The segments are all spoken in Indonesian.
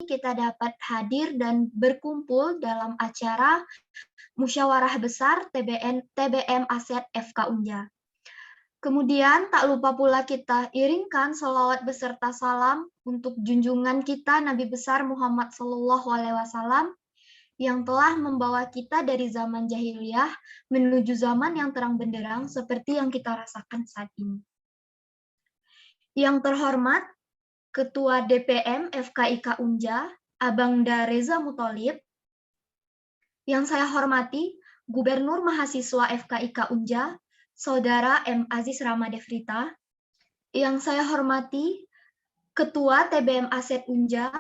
kita dapat hadir dan berkumpul dalam acara Musyawarah Besar TBM Aset FK Unja. Kemudian tak lupa pula kita iringkan sholawat beserta salam untuk junjungan kita Nabi besar Muhammad SAW yang telah membawa kita dari zaman jahiliyah menuju zaman yang terang benderang seperti yang kita rasakan saat ini. Yang terhormat, Ketua DPM FKIK Unja, Abangda Reza Mutholib. Yang saya hormati, Gubernur Mahasiswa FKIK Unja, Saudara M. Aziz Ramadefrita. Yang saya hormati, Ketua TBM Aset Unja,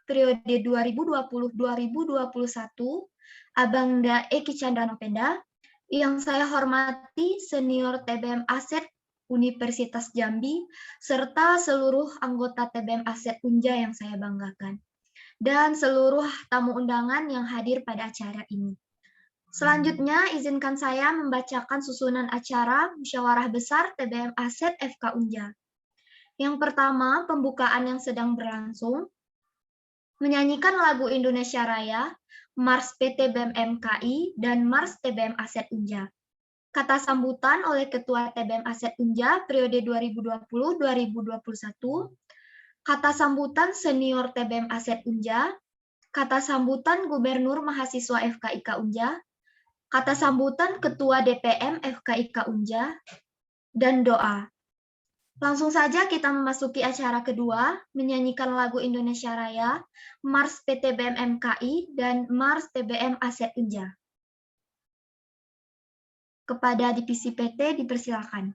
periode 2020-2021, Abangda Eki Chandranopenda. Yang saya hormati, Senior TBM Aset Universitas Jambi, serta seluruh anggota TBM Aset Unja yang saya banggakan, dan seluruh tamu undangan yang hadir pada acara ini. Selanjutnya, izinkan saya membacakan susunan acara Musyawarah Besar TBM Aset FK Unja. Yang pertama, pembukaan yang sedang berlangsung, menyanyikan lagu Indonesia Raya, Mars PT BEM MKI, dan Mars TBM Aset Unja. Kata sambutan oleh Ketua TBM Aset Unja periode 2020-2021, kata sambutan Senior TBM Aset Unja, kata sambutan Gubernur Mahasiswa FKIK Unja, kata sambutan Ketua DPM FKIK Unja, dan doa. Langsung saja kita memasuki acara kedua, menyanyikan lagu Indonesia Raya, Mars PT BEM MKI, dan Mars TBM Aset Unja. Kepada Divisi PT dipersilakan.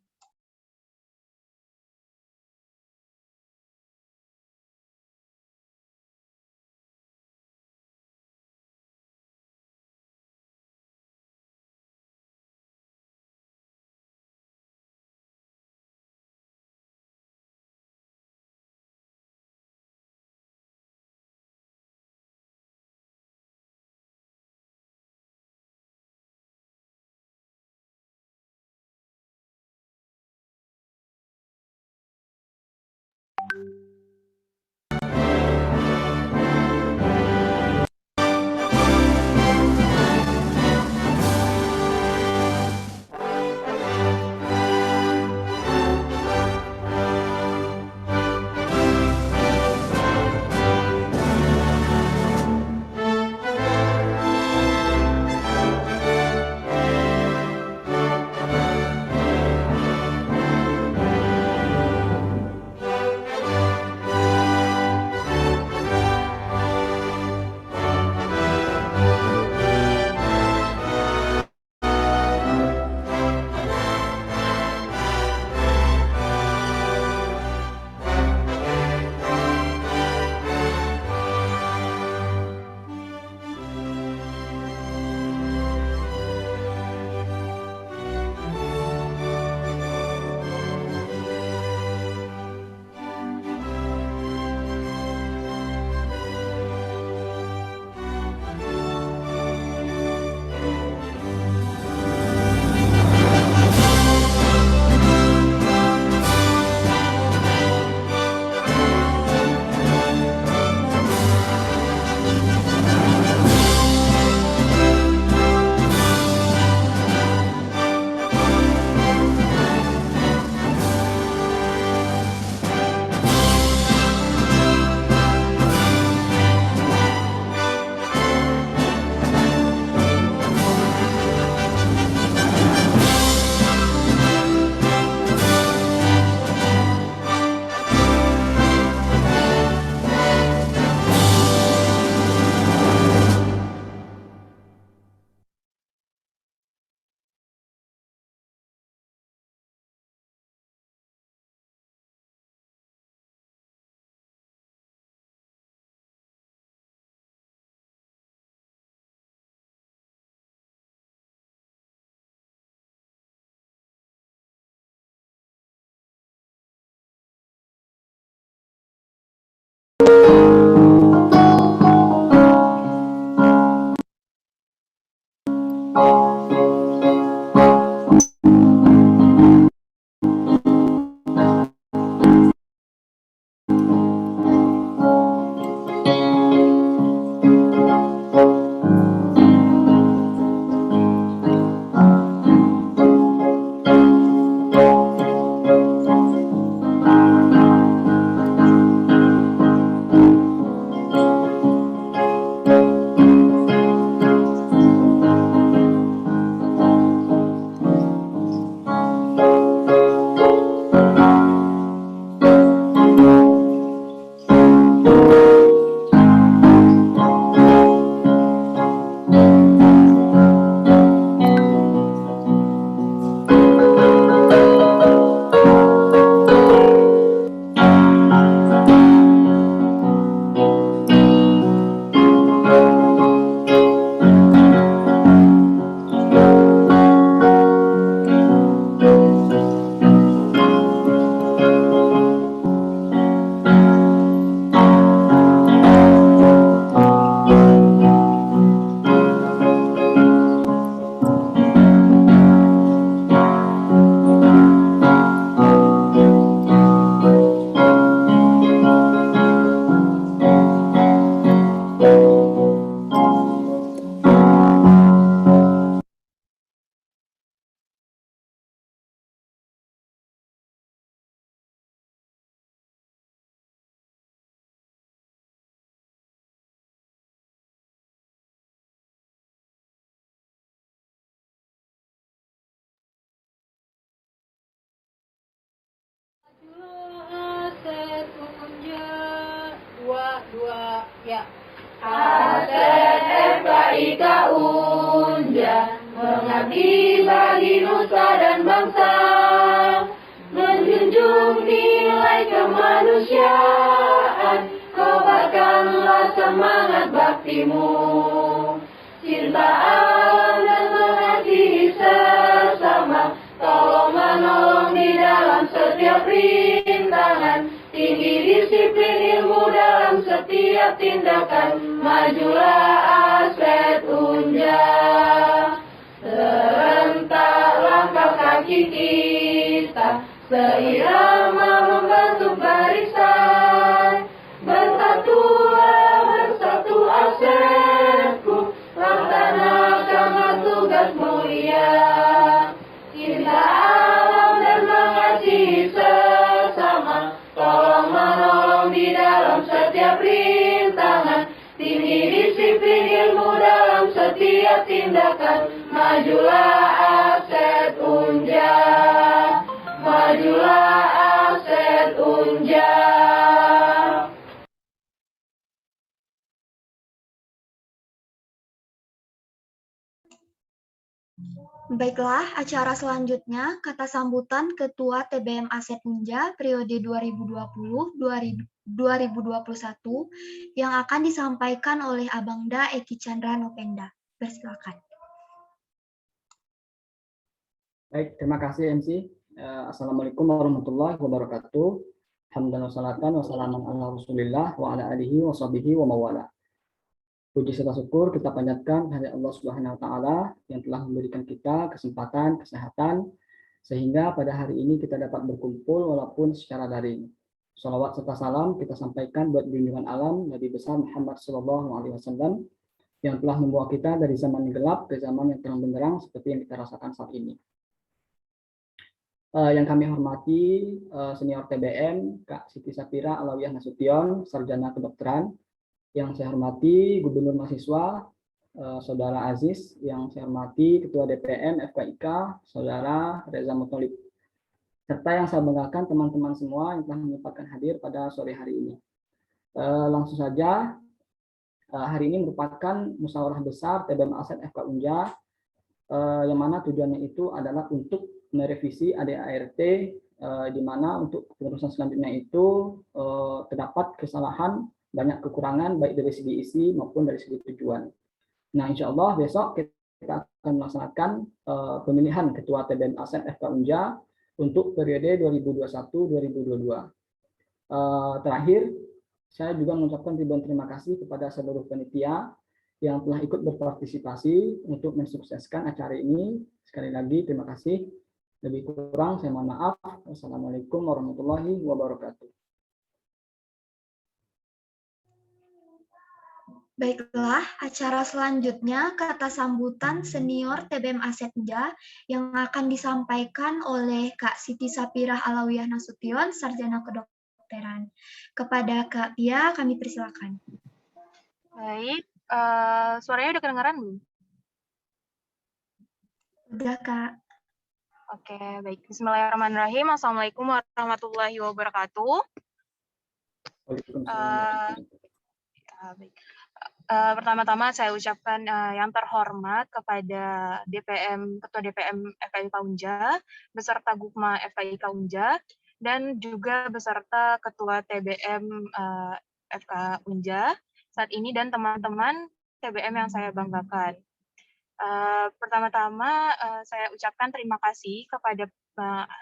Ya. ASET Unja mengabdi bagi nusa dan bangsa, menjunjung nilai kemanusiaan, kobarkanlah semangat baktimu, cinta alam dan mengasihi sesama, tolong menolong di dalam setiap rintangan, tinggi disiplin ilmu dalam setiap tindakan, majulah ASET Unja. Serentak langkah kaki kita, seirama membentuk barisan, bersatulah bersatu ASETku, laksanakanlah tugas mulia, cinta alam dan mengasihi sesama, tolong menolong di dalam setiap rintangan, tinggi disiplin ilmu dalam setiap tindakan, majulah ASET Unja, majulah ASET Unja. Baiklah, acara selanjutnya kata sambutan Ketua TBM ASET Unja periode 2020-2021 yang akan disampaikan oleh Abangda Eki Chandra Nopenda. Persilakan. Baik, terima kasih MC. Assalamualaikum warahmatullahi wabarakatuh. Hamdan wa salatan wa salaman ala Rasulillah wa ala alihi wa sahbihi wa mawala. Puji serta syukur kita panjatkan kepada Allah Subhanahu wa taala yang telah memberikan kita kesempatan, kesehatan sehingga pada hari ini kita dapat berkumpul walaupun secara daring. Shalawat serta salam kita sampaikan buat junjungan alam Nabi besar Muhammad sallallahu alaihi wasallam yang telah membawa kita dari zaman yang gelap ke zaman yang terang benderang seperti yang kita rasakan saat ini. Yang kami hormati senior TBM Kak Siti Sapira Alawiyah Nasution, sarjana kedokteran. Yang saya hormati Gubernur Mahasiswa Saudara Aziz, yang saya hormati Ketua DPM FKIK Saudara Reza Mutolib, serta yang saya banggakan teman-teman semua yang telah menyempatkan hadir pada sore hari ini. Langsung saja, hari ini merupakan musyawarah besar TBM ASET FK Unja, yang mana tujuannya itu adalah untuk merevisi ADART, di mana untuk pengurusan selanjutnya itu terdapat kesalahan, banyak kekurangan baik dari segi isi maupun dari segi tujuan. Nah, insya Allah besok kita akan melaksanakan pemilihan Ketua TBM ASET FK Unja untuk periode 2021-2022. Terakhir, saya juga mengucapkan ribuan terima kasih kepada seluruh panitia yang telah ikut berpartisipasi untuk mensukseskan acara ini. Sekali lagi terima kasih. Lebih kurang saya mohon maaf. Wassalamualaikum warahmatullahi wabarakatuh. Baiklah, acara selanjutnya kata sambutan senior TBM ASET Unja yang akan disampaikan oleh Kak Siti Sapirah Alawiyah Nasution, sarjana kedokteran. Kepada Kak Pia, kami persilakan. Baik, suaranya udah kedengaran belum? Udah, Kak. Oke, baik. Bismillahirrahmanirrahim. Assalamualaikum warahmatullahi wabarakatuh. Baik. Pertama-tama saya ucapkan yang terhormat kepada Ketua DPM FKIK Unja, beserta Gukma FKIK Unja, dan juga beserta Ketua TBM FK Unja saat ini dan teman-teman TBM yang saya banggakan. Pertama-tama saya ucapkan terima kasih kepada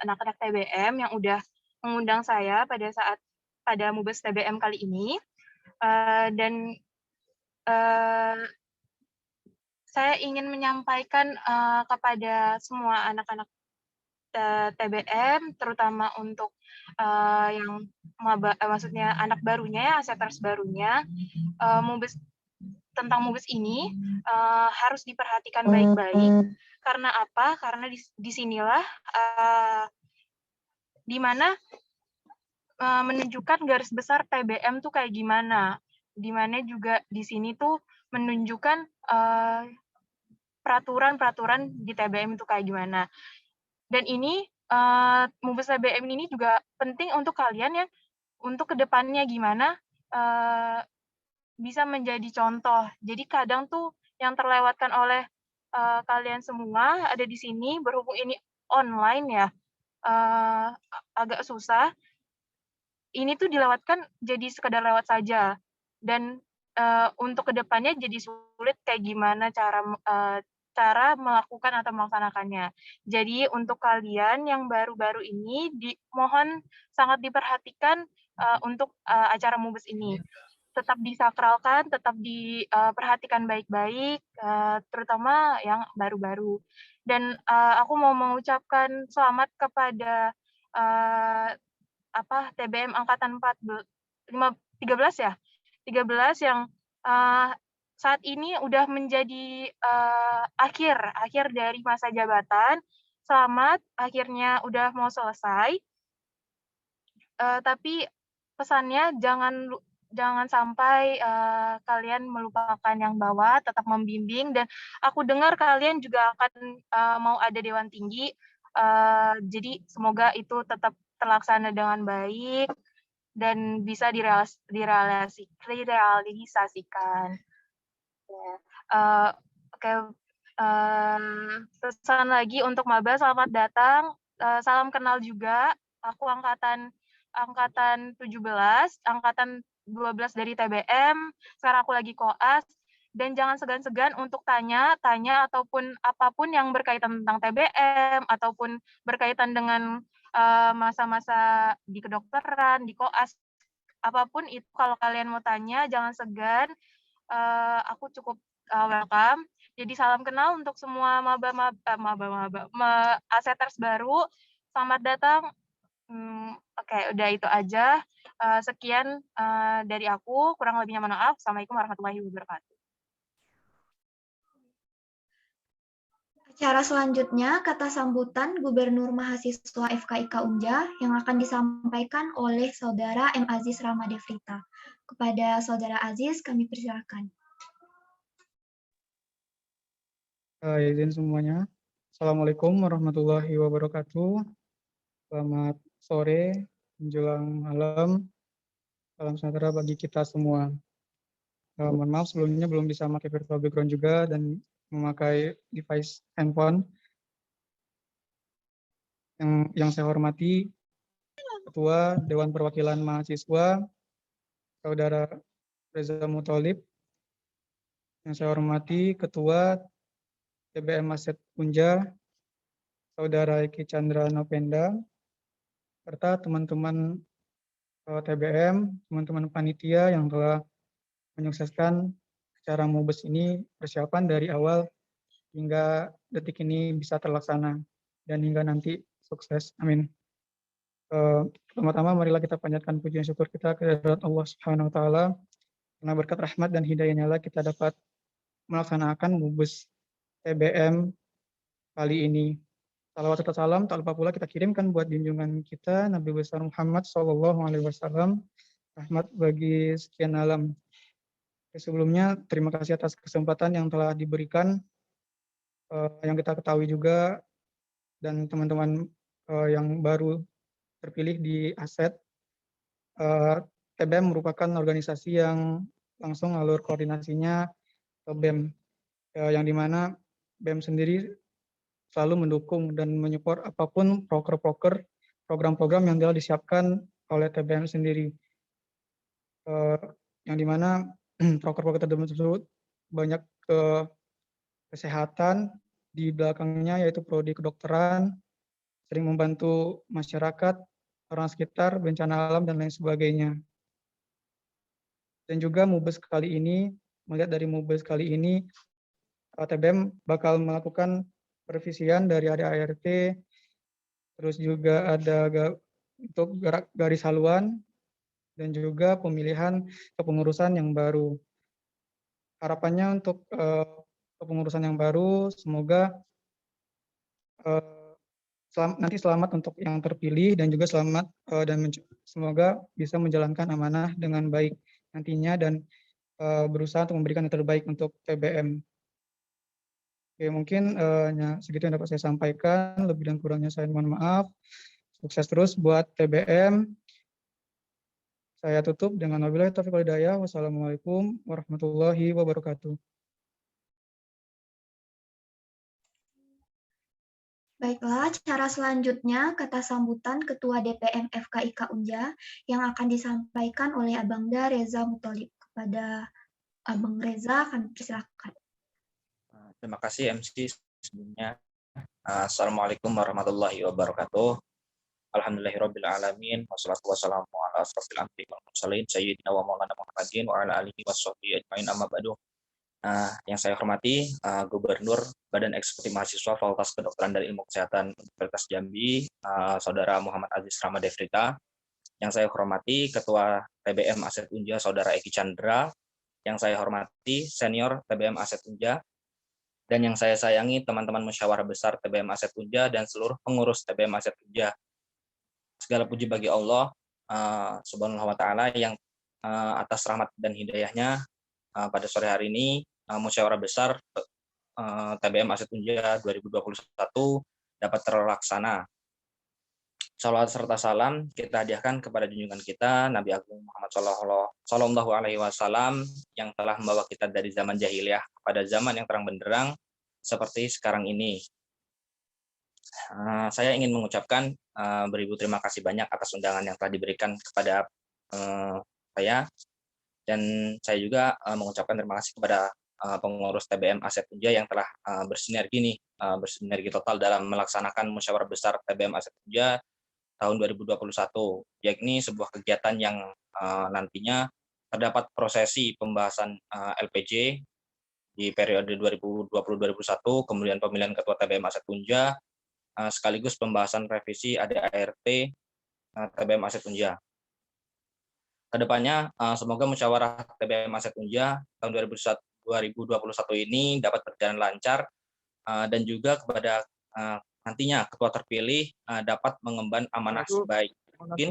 anak-anak TBM yang udah mengundang saya pada Mubes TBM kali ini. Dan saya ingin menyampaikan kepada semua anak-anak TBM, terutama untuk yang maksudnya anak barunya, aseters barunya, tentang Mubes ini harus diperhatikan baik-baik. Karena apa? Karena disinilah di mana menunjukkan garis besar TBM tuh kayak gimana. Di mana juga di sini tuh menunjukkan peraturan-peraturan di TBM itu kayak gimana. Dan ini Mubes TBM ini juga penting untuk kalian yang untuk kedepannya gimana bisa menjadi contoh. Jadi kadang tuh yang terlewatkan oleh kalian semua ada di sini, berhubung ini online ya, agak susah. Ini tuh dilewatkan jadi sekedar lewat saja. Dan untuk kedepannya jadi sulit kayak gimana cara melakukan atau melaksanakannya. Jadi untuk kalian yang baru-baru ini mohon sangat diperhatikan untuk acara MUBES ini. Tetap disakralkan, tetap diperhatikan baik-baik, terutama yang baru-baru. Dan aku mau mengucapkan selamat kepada TBM angkatan 13 ya? 13 yang saat ini udah menjadi akhir dari masa jabatan. Selamat, akhirnya udah mau selesai. Tapi pesannya jangan sampai kalian melupakan yang bawah, tetap membimbing, dan aku dengar kalian juga akan mau ada dewan tinggi, jadi semoga itu tetap terlaksana dengan baik dan bisa direalisasikan. Oke, pesan lagi untuk maba, selamat datang, salam kenal juga. Aku angkatan 17, angkatan 12 dari TBM, sekarang aku lagi koas, dan jangan segan-segan untuk tanya ataupun apapun yang berkaitan tentang TBM, ataupun berkaitan dengan masa-masa di kedokteran, di koas, apapun itu kalau kalian mau tanya, jangan segan, aku cukup welcome. Jadi salam kenal untuk semua aseters baru, selamat datang. Oke, udah itu aja. Sekian dari aku, kurang lebihnya mohon maaf. Assalamualaikum warahmatullahi wabarakatuh. Acara selanjutnya, kata sambutan Gubernur Mahasiswa FKIK Unja yang akan disampaikan oleh Saudara M. Aziz Ramadefrita. Kepada Saudara Aziz, kami persilakan. Izin semuanya. Assalamualaikum warahmatullahi wabarakatuh. Selamat sore, menjelang malam. Salam sejahtera bagi kita semua. Mohon maaf sebelumnya belum bisa memakai virtual background juga dan memakai device handphone. Yang saya hormati Ketua Dewan Perwakilan Mahasiswa, Saudara Reza Muthalib. Yang saya hormati Ketua TBM Aset Unja, Saudara Eki Chandra Novenda, serta teman-teman TBM, teman-teman panitia yang telah menyukseskan acara MUBES ini, persiapan dari awal hingga detik ini bisa terlaksana dan hingga nanti sukses. Amin. Pertama-tama marilah kita panjatkan puji dan syukur kita kehadirat Allah Subhanahu wa taala, karena berkat rahmat dan hidayahnya lah kita dapat melaksanakan MUBES TBM kali ini. Salawat serta salam tak lupa pula kita kirimkan buat junjungan kita Nabi besar Muhammad SAW, rahmat bagi sekian alam. Sebelumnya terima kasih atas kesempatan yang telah diberikan, yang kita ketahui juga, dan teman-teman yang baru terpilih di ASET. TBM merupakan organisasi yang langsung alur koordinasinya ke BEM, yang dimana BEM sendiri selalu mendukung dan menyupport apapun program-program yang telah disiapkan oleh TBM sendiri, yang dimana program-program tersebut banyak kesehatan di belakangnya, yaitu prodi kedokteran, sering membantu masyarakat, orang sekitar, bencana alam, dan lain sebagainya. Dan juga MUBES kali ini, melihat dari MUBES kali ini, TBM bakal melakukan revisian dari ADART, terus juga ada untuk garis haluan, dan juga pemilihan kepengurusan yang baru. Harapannya untuk kepengurusan yang baru, semoga nanti selamat untuk yang terpilih, dan juga selamat dan semoga bisa menjalankan amanah dengan baik nantinya, dan berusaha untuk memberikan yang terbaik untuk TBM. Oke, mungkin segitu yang dapat saya sampaikan. Lebih dan kurangnya saya mohon maaf. Sukses terus buat TBM. Saya tutup dengan wabillahi taufiq wal hidayah. Wassalamualaikum warahmatullahi wabarakatuh. Baiklah, cara selanjutnya kata sambutan Ketua DPM FKIK Unja yang akan disampaikan oleh Abangda Reza Mutolib. Kepada Abang Reza, kami persilakan. Terima kasih MC sebelumnya. Assalamualaikum warahmatullahi wabarakatuh. Alhamdulillahirabbil alamin wassalatu wassalamu ala asrofil anbiya'i wal mursalin sayyidina wa maulana Muhammadin wa ala alihi washabbihi ajmain amma ba'du. Yang saya hormati Gubernur Badan Eksekutif Mahasiswa Fakultas Kedokteran dan Ilmu Kesehatan Universitas Jambi, Saudara Muhammad Aziz Rama Devrita. Yang saya hormati Ketua TBM Aset Unja, Saudara Eki Chandra. Yang saya hormati Senior TBM Aset Unja. Dan yang saya sayangi teman-teman musyawarah besar TBM Aset Unja dan seluruh pengurus TBM Aset Unja. Segala puji bagi Allah Subhanahu wa Ta'ala yang atas rahmat dan hidayahnya pada sore hari ini musyawarah besar TBM Aset Unja 2021 dapat terlaksana. Salawat serta salam kita hadiahkan kepada junjungan kita Nabi Agung Muhammad Sallallahu Alaihi Wasallam yang telah membawa kita dari zaman jahiliyah kepada zaman yang terang benderang seperti sekarang ini. Saya ingin mengucapkan beribu terima kasih banyak atas undangan yang telah diberikan kepada saya, dan saya juga mengucapkan terima kasih kepada pengurus TBM Aset Unja yang telah bersinergi total dalam melaksanakan musyawarah besar TBM Aset Unja tahun 2021, yakni sebuah kegiatan yang nantinya terdapat prosesi pembahasan LPJ di periode 2020-2021, kemudian pemilihan ketua TBM Aset Unja, sekaligus pembahasan revisi ADART TBM Aset Unja. Kedepannya, semoga musyawarah TBM Aset Unja tahun 2021 ini dapat berjalan lancar dan juga kepada nantinya ketua terpilih dapat mengemban amanah sebaik mungkin,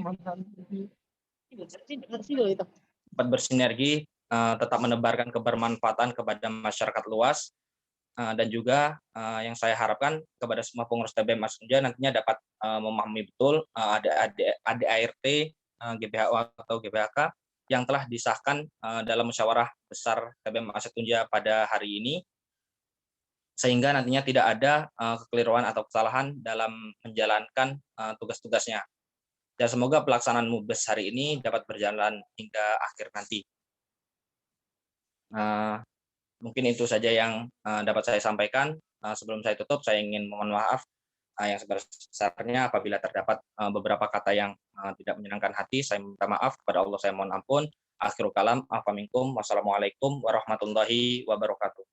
dapat bersinergi, tetap menebarkan kebermanfaatan kepada masyarakat luas, dan juga yang saya harapkan kepada semua pengurus TBM Aset Unja nantinya dapat memahami betul ADART GBHO atau GBHK yang telah disahkan dalam musyawarah besar TBM Aset Unja pada hari ini, sehingga nantinya tidak ada kekeliruan atau kesalahan dalam menjalankan tugas-tugasnya. Dan semoga pelaksanaan MUBES hari ini dapat berjalan hingga akhir nanti. Mungkin itu saja yang dapat saya sampaikan. Sebelum saya tutup, saya ingin mohon maaf yang sebesar-besarnya apabila terdapat beberapa kata yang tidak menyenangkan hati. Saya minta maaf kepada Allah, saya mohon ampun. Akhirul kalam, afa minkum, wassalamualaikum warahmatullahi wabarakatuh.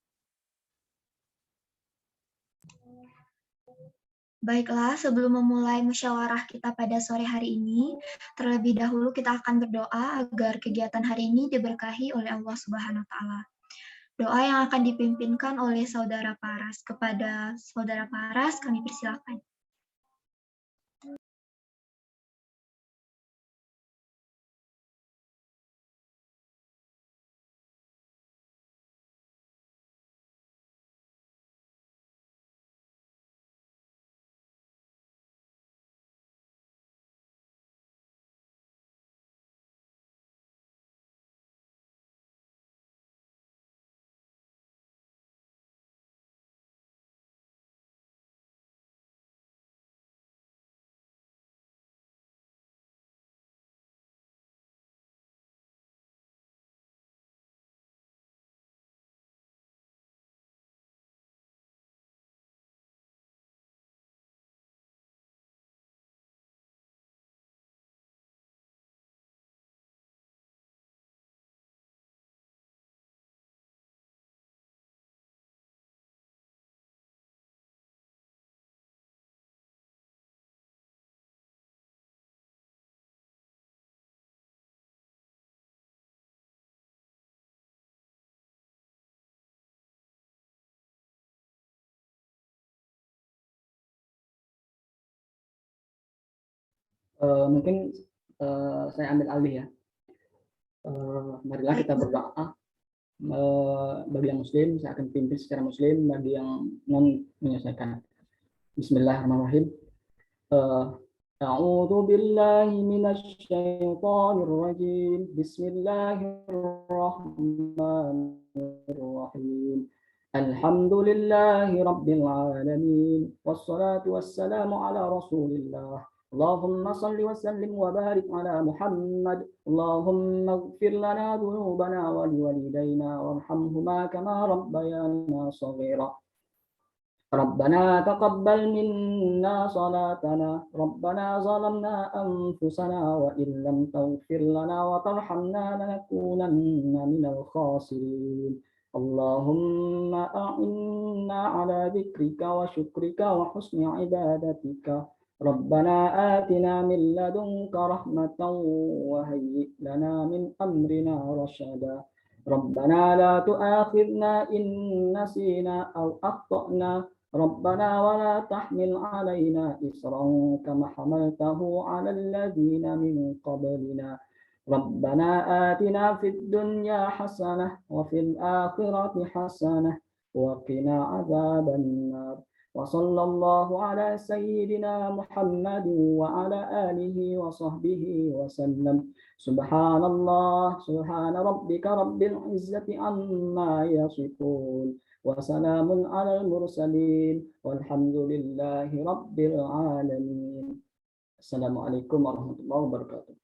Baiklah, sebelum memulai musyawarah kita pada sore hari ini, terlebih dahulu kita akan berdoa agar kegiatan hari ini diberkahi oleh Allah Subhanahu wa Ta'ala. Doa yang akan dipimpinkan oleh Saudara Paras. Kepada Saudara Paras, kami persilakan. Mungkin saya ambil alih ya. Marilah kita berdoa. Bagi yang muslim, saya akan pimpin secara muslim. Bagi yang non menyelesaikan, bismillahirrahmanirrahim. أعوذ بالله من الشيطان الرجيم بسم الله الرحمن الرحيم الحمد لله رب العالمين والصلاة والسلام على رسول الله اللهم صل وسلم وبارك على محمد اللهم اغفر لنا ذنوبنا ولوالدينا وارحمهما كما ربيانا صغيرا ربنا تقبل منا صلاتنا ربنا ظلمنا أنفسنا وإن لم تغفر لنا وترحمنا لنكونن من الخاسرين اللهم أعنا على ذكرك وشكرك وحسن عبادتك ربنا آتنا من لدنك رحمة وهيئ لنا من أمرنا رشدا ربنا لا تؤاخذنا إن نسينا أو أخطأنا ربنا ولا تحمل علينا إصرا كما حملته على الذين من قبلنا ربنا آتنا في الدنيا حسنة وفي الآخرة حسنة وقنا عذاب النار وصلى الله على سيدنا محمد وعلى آله وصحبه وسلم سبحان الله سبحان ربك رب العزة عما يصفون وسلام على المرسلين والحمد لله رب العالمين. Assalamualaikum warahmatullahi wabarakatuh.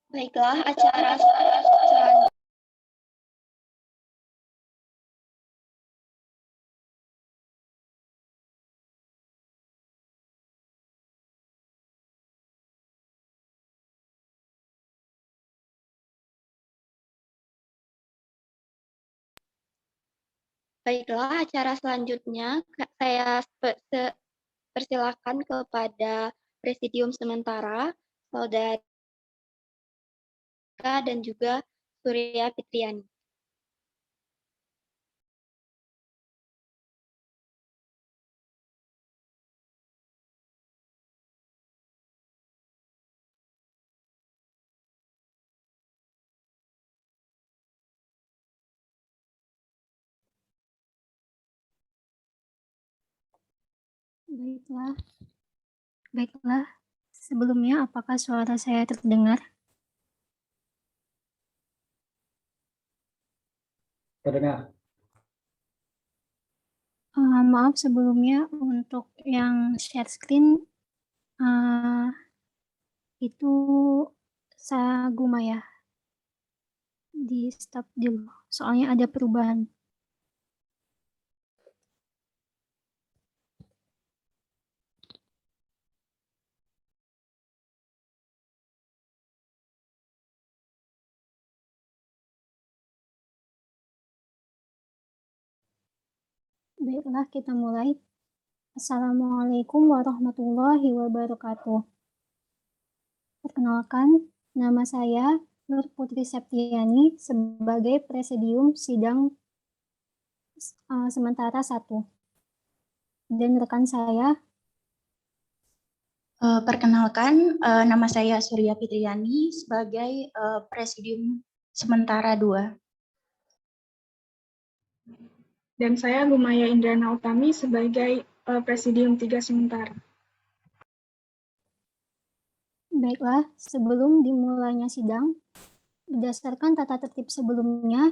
Baiklah, acara selanjutnya. Baiklah, acara selanjutnya saya persilakan kepada Presidium sementara, Saudara dan juga Surya Fitriani. Baiklah. Sebelumnya, apakah suara saya terdengar? Terdengar. Maaf sebelumnya untuk yang share screen itu saya Gumaya di stop dulu, soalnya ada perubahan. Baiklah, kita mulai. Assalamualaikum warahmatullahi wabarakatuh. Perkenalkan, nama saya Nur Putri Septiani sebagai Presidium Sidang Sementara 1. Dan rekan saya. Perkenalkan, nama saya Surya Fitriani sebagai Presidium Sementara 2. Dan saya Gumaya Indrana Utami sebagai Presidium 3 sementara. Baiklah, sebelum dimulainya sidang, berdasarkan tata tertib sebelumnya,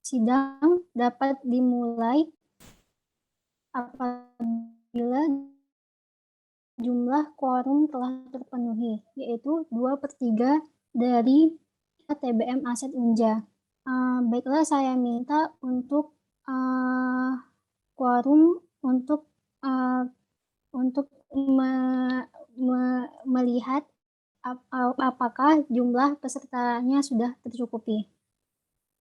sidang dapat dimulai apabila jumlah quorum telah terpenuhi, yaitu 2/3 dari TBM Aset Unja. Baiklah, saya minta untuk quorum untuk melihat apakah jumlah pesertanya sudah tercukupi.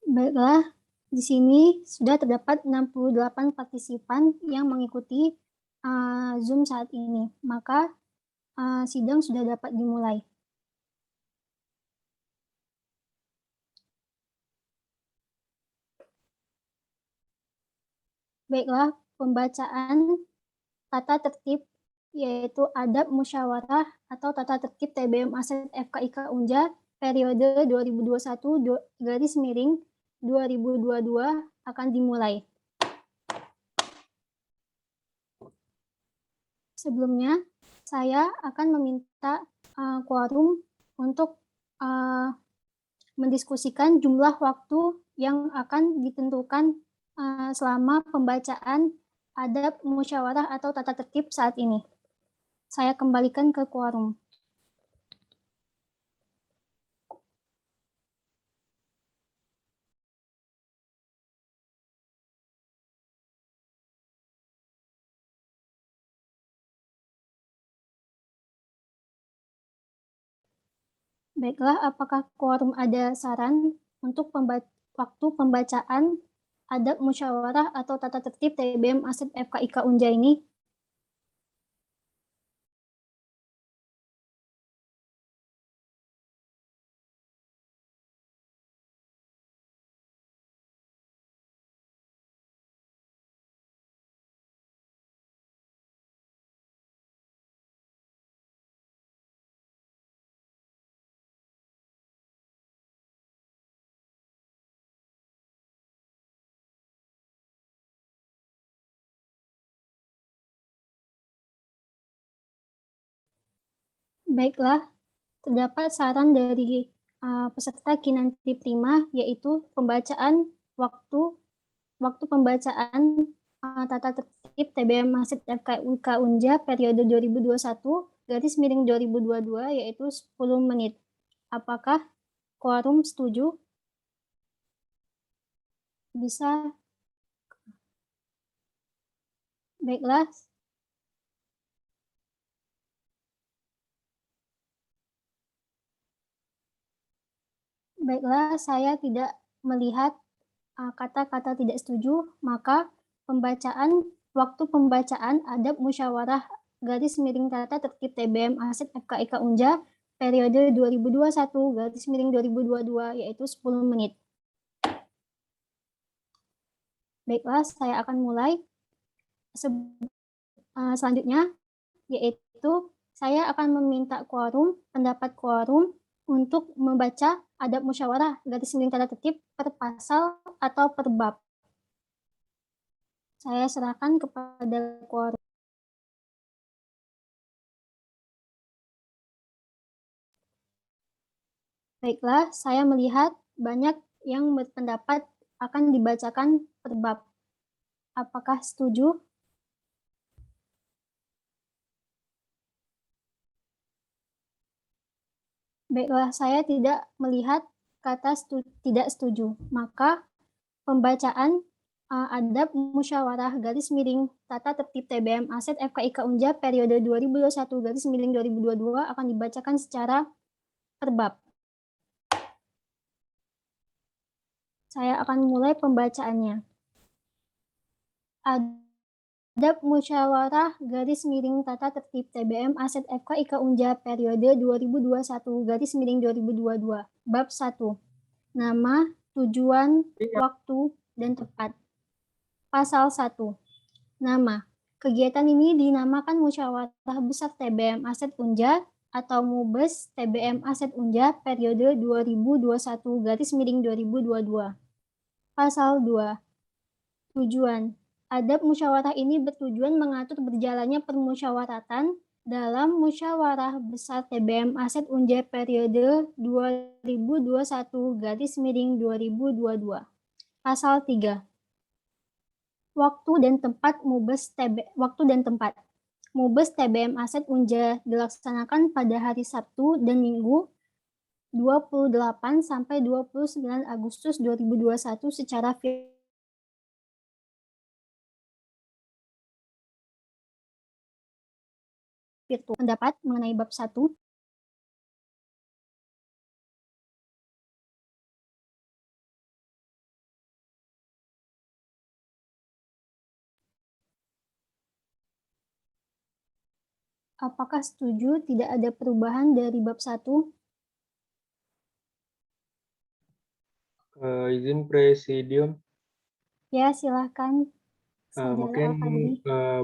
Baiklah, Di sini sudah terdapat 68 partisipan yang mengikuti Zoom saat ini. Maka sidang sudah dapat dimulai. Baiklah, pembacaan tata tertib yaitu adab musyawarah atau tata tertib TBM Aset FKIK Unja periode 2021-2022 akan dimulai. Sebelumnya, saya akan meminta quorum untuk mendiskusikan jumlah waktu yang akan ditentukan selama pembacaan adab musyawarah atau tata tertib saat ini. Saya kembalikan ke quorum. Baiklah, apakah quorum ada saran untuk waktu pembacaan adab musyawarah atau tata tertib TBM Aset FKIK Unja ini? Baiklah, terdapat saran dari peserta Kinanti Prima, yaitu pembacaan waktu pembacaan tata tertib TBM Aset FKIK Unja periode 2021-2022 yaitu 10 menit. Apakah quorum setuju? Bisa. Baiklah. Baiklah, saya tidak melihat kata-kata tidak setuju, maka waktu pembacaan adab musyawarah _tata tertib TBM Aset FKIK Unja periode 2021-2022 yaitu 10 menit. Baiklah, saya akan mulai. Selanjutnya, yaitu saya akan meminta pendapat quorum untuk membaca adab musyawarah _tata tertib per pasal atau per bab. Saya serahkan kepada quorum. Baiklah, saya melihat banyak yang berpendapat akan dibacakan per bab. Apakah setuju? Baiklah, saya tidak melihat kata tidak setuju. Maka pembacaan adab musyawarah tata tertib TBM Aset FKIK Unja periode 2021-2022 akan dibacakan secara per bab. Saya akan mulai pembacaannya. Adab musyawarah tata tertib TBM Aset FKIK Unja periode 2021-2022. Bab 1. Nama, tujuan, waktu, dan tempat. Pasal 1. Nama. Kegiatan ini dinamakan Musyawarah Besar TBM Aset Unja atau MUBES TBM Aset Unja periode 2021-2022. Pasal 2. Tujuan. Adab musyawarah ini bertujuan mengatur berjalannya permusyawaratan dalam Musyawarah Besar TBM Aset Unja periode 2021-2022. Pasal 3. Waktu dan tempat MUBES TBM Aset Unja dilaksanakan pada hari Sabtu dan Minggu 28 sampai 29 Agustus 2021 secara virtual. Pendapat mengenai bab 1. apakah setuju tidak ada perubahan dari bab 1? Izin Presidium, Ya, silahkan. mungkin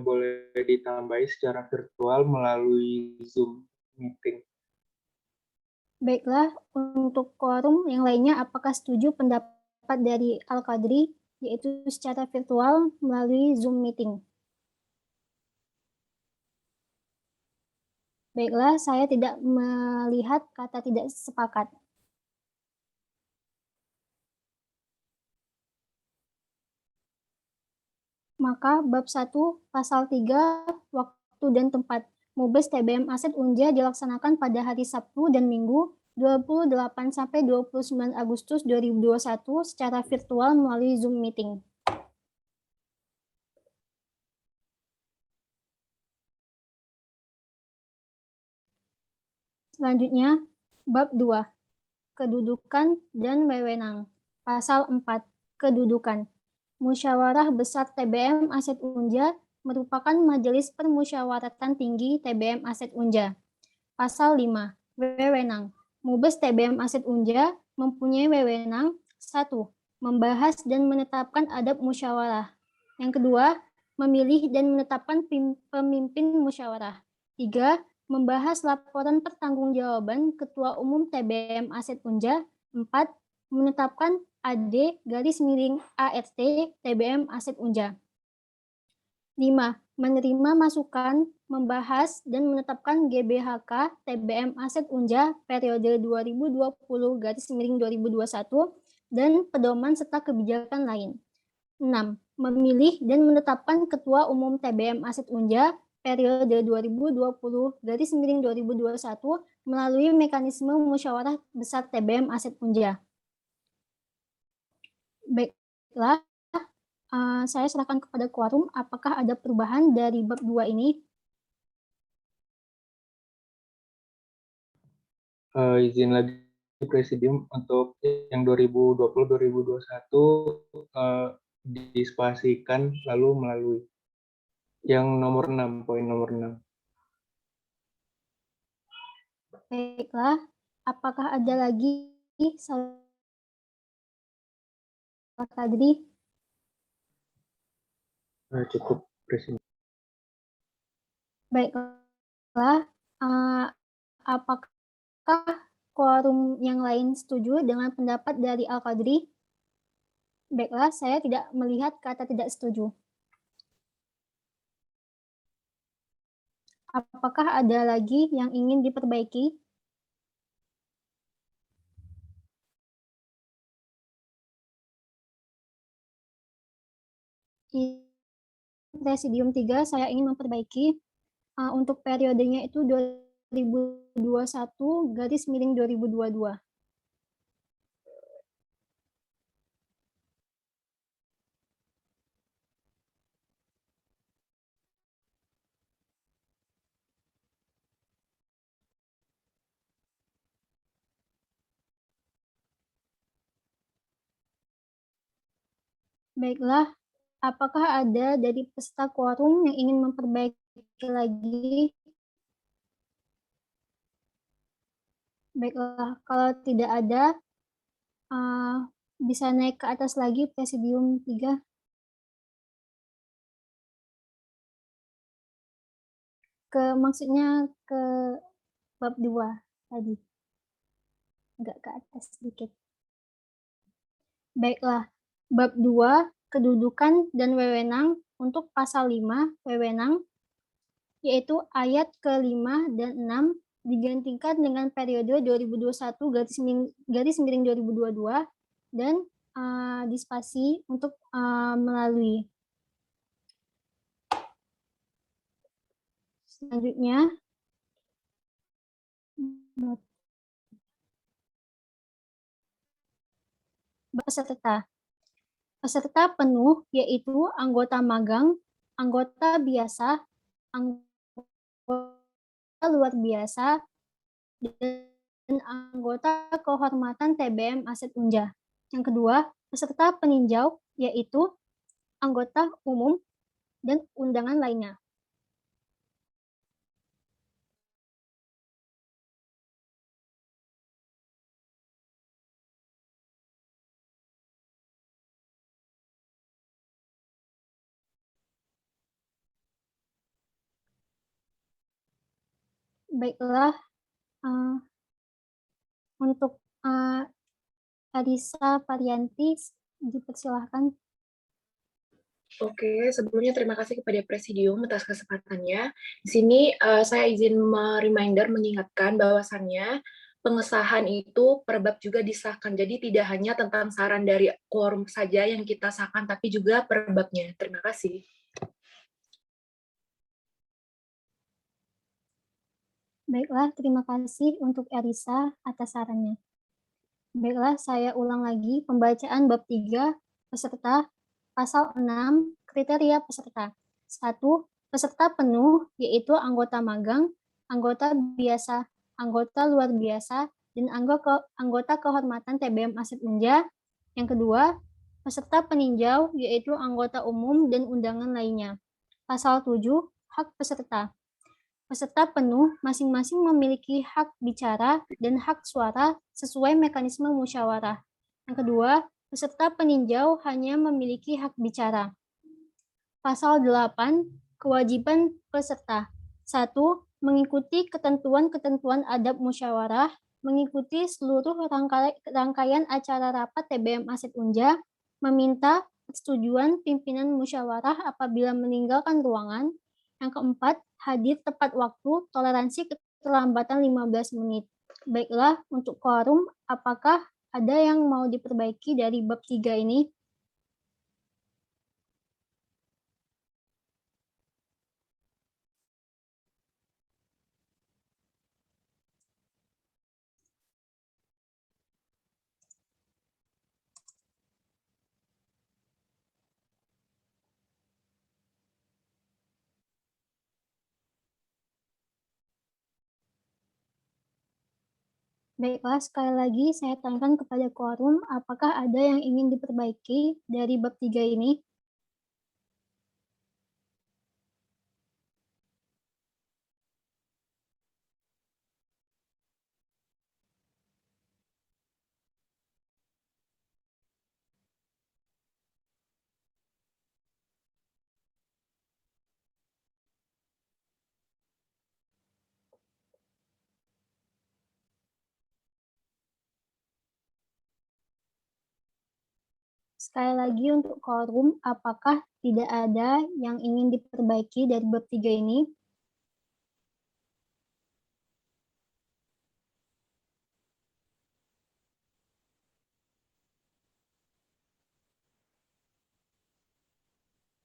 boleh ditambahi secara virtual melalui Zoom meeting. Baiklah, untuk quorum yang lainnya, apakah setuju pendapat dari Al-Qadri, yaitu secara virtual melalui Zoom meeting? Baiklah, saya tidak melihat kata tidak sepakat. Maka bab 1 pasal 3 waktu dan tempat Mubes TBM Aset Unja dilaksanakan pada hari Sabtu dan Minggu 28 sampai 29 Agustus 2021 secara virtual melalui Zoom meeting. Selanjutnya, bab 2 kedudukan dan wewenang. Pasal 4 kedudukan. Musyawarah Besar TBM Aset Unja merupakan Majelis Permusyawaratan Tinggi TBM Aset Unja. Pasal 5. Wewenang. Mubes TBM Aset Unja mempunyai wewenang 1. Membahas dan menetapkan adab musyawarah. Yang kedua, memilih dan menetapkan pemimpin musyawarah. 3. Membahas laporan pertanggungjawaban Ketua Umum TBM Aset Unja. 4. Menetapkan AD_ART TBM Aset Unja. 5. Menerima masukan, membahas, dan menetapkan GBHK TBM Aset Unja periode 2020-2021 dan pedoman serta kebijakan lain. 6. Memilih dan menetapkan Ketua Umum TBM Aset Unja periode 2020-2021 melalui mekanisme musyawarah besar TBM Aset Unja. Baiklah, saya serahkan kepada quorum. Apakah ada perubahan dari bab 2 ini? Izin lagi Presidium untuk yang 2020-2021 dispasikan lalu melalui yang nomor 6, poin nomor 6. Baiklah, apakah ada lagi Al-Qadri? Cukup Presiden. Baiklah, apakah quorum yang lain setuju dengan pendapat dari Al-Qadri? Baiklah, saya tidak melihat kata tidak setuju. Apakah ada lagi yang ingin diperbaiki? Presidium 3, saya ingin memperbaiki untuk periodenya itu 2021-2022. Baiklah, apakah ada dari peserta quorum yang ingin memperbaiki lagi? Baiklah, kalau tidak ada, bisa naik ke atas lagi Presidium 3. Maksudnya ke bab 2 tadi. Agak ke atas sedikit. Baiklah, bab 2, kedudukan dan wewenang untuk pasal 5, wewenang, yaitu ayat ke-5 dan 6, digantikan dengan periode 2021-2022 dan dispasi untuk melalui. Selanjutnya, peserta. Peserta penuh yaitu anggota magang, anggota biasa, anggota luar biasa, dan anggota kehormatan TBM Aset Unja. Yang kedua, peserta peninjau yaitu anggota umum dan undangan lainnya. Baiklah, untuk Arisa Parianti dipersilahkan. Oke, sebelumnya terima kasih kepada Presidium atas kesempatannya. Di sini saya izin reminder mengingatkan bahwasannya pengesahan itu per bab juga disahkan. Jadi tidak hanya tentang saran dari quorum saja yang kita sahkan, tapi juga per babnya. Terima kasih. Baiklah, terima kasih untuk Arisa atas sarannya. Baiklah, saya ulang lagi pembacaan bab 3, peserta, pasal 6, kriteria peserta. 1. Peserta penuh, yaitu anggota magang, anggota biasa, anggota luar biasa, dan anggota kehormatan TBM Aset Unja. Yang kedua, peserta peninjau, yaitu anggota umum dan undangan lainnya. Pasal 7, hak peserta. Peserta penuh masing-masing memiliki hak bicara dan hak suara sesuai mekanisme musyawarah. Yang kedua, peserta peninjau hanya memiliki hak bicara. Pasal 8, kewajiban peserta. 1. Mengikuti ketentuan-ketentuan adab musyawarah, mengikuti seluruh rangkaian acara rapat TBM Aset Unja, meminta persetujuan pimpinan musyawarah apabila meninggalkan ruangan. Yang keempat, hadir tepat waktu, toleransi keterlambatan 15 menit. Baiklah, untuk quorum, apakah ada yang mau diperbaiki dari bab 3 ini? Baiklah, sekali lagi saya tanyakan kepada quorum, apakah ada yang ingin diperbaiki dari bab 3 ini? Sekali lagi untuk quorum, apakah tidak ada yang ingin diperbaiki dari bab 3 ini?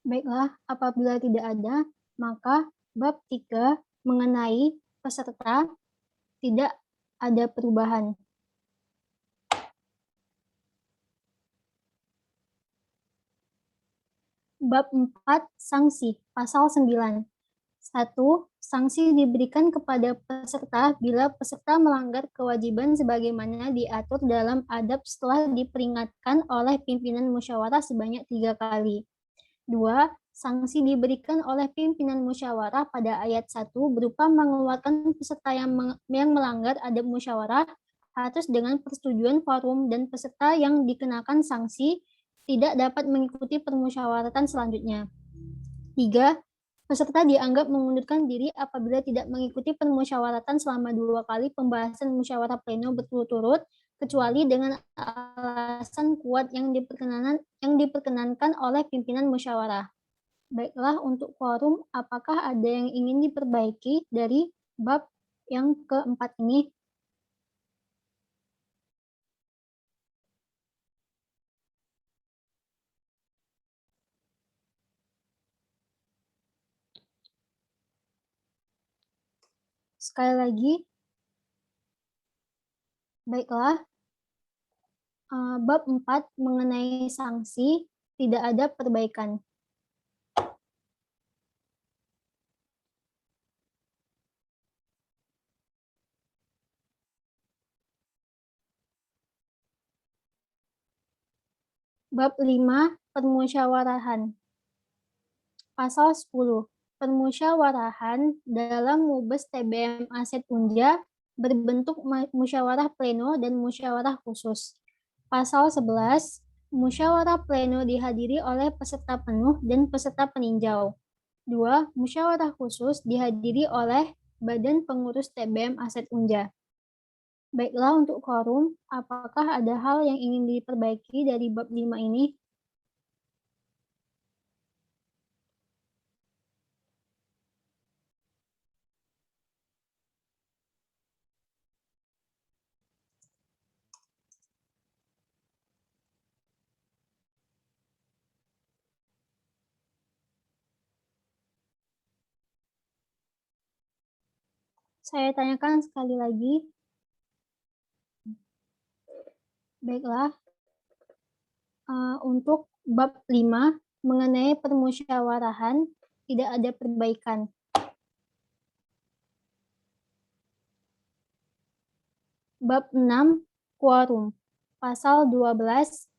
Baiklah, apabila tidak ada, maka bab 3 mengenai peserta tidak ada perubahan. Bab 4, sanksi, pasal 9. 1. Sanksi diberikan kepada peserta bila peserta melanggar kewajiban sebagaimana diatur dalam adab setelah diperingatkan oleh pimpinan musyawarah sebanyak 3 kali. 2. Sanksi diberikan oleh pimpinan musyawarah pada ayat 1 berupa mengeluarkan peserta yang melanggar adab musyawarah harus dengan persetujuan forum, dan peserta yang dikenakan sanksi tidak dapat mengikuti permusyawaratan selanjutnya. 3. Peserta dianggap mengundurkan diri apabila tidak mengikuti permusyawaratan selama 2 kali pembahasan musyawarah pleno berturut-turut, kecuali dengan alasan kuat yang diperkenankan oleh pimpinan musyawarah. Baiklah, untuk quorum, apakah ada yang ingin diperbaiki dari bab yang keempat ini? Sekali lagi, baiklah, bab 4 mengenai sanksi tidak ada perbaikan. Bab 5, permusyawarahan. Pasal 10. Permusyawarahan dalam Mubes TBM Aset Unja berbentuk musyawarah pleno dan musyawarah khusus. Pasal 11. Musyawarah pleno dihadiri oleh peserta penuh dan peserta peninjau. 2. Musyawarah khusus dihadiri oleh Badan Pengurus TBM Aset Unja. Baiklah, untuk quorum, apakah ada hal yang ingin diperbaiki dari bab 5 ini? Saya tanyakan sekali lagi. Baiklah, untuk bab 5 mengenai permusyawarahan tidak ada perbaikan. Bab 6 quorum. Pasal 12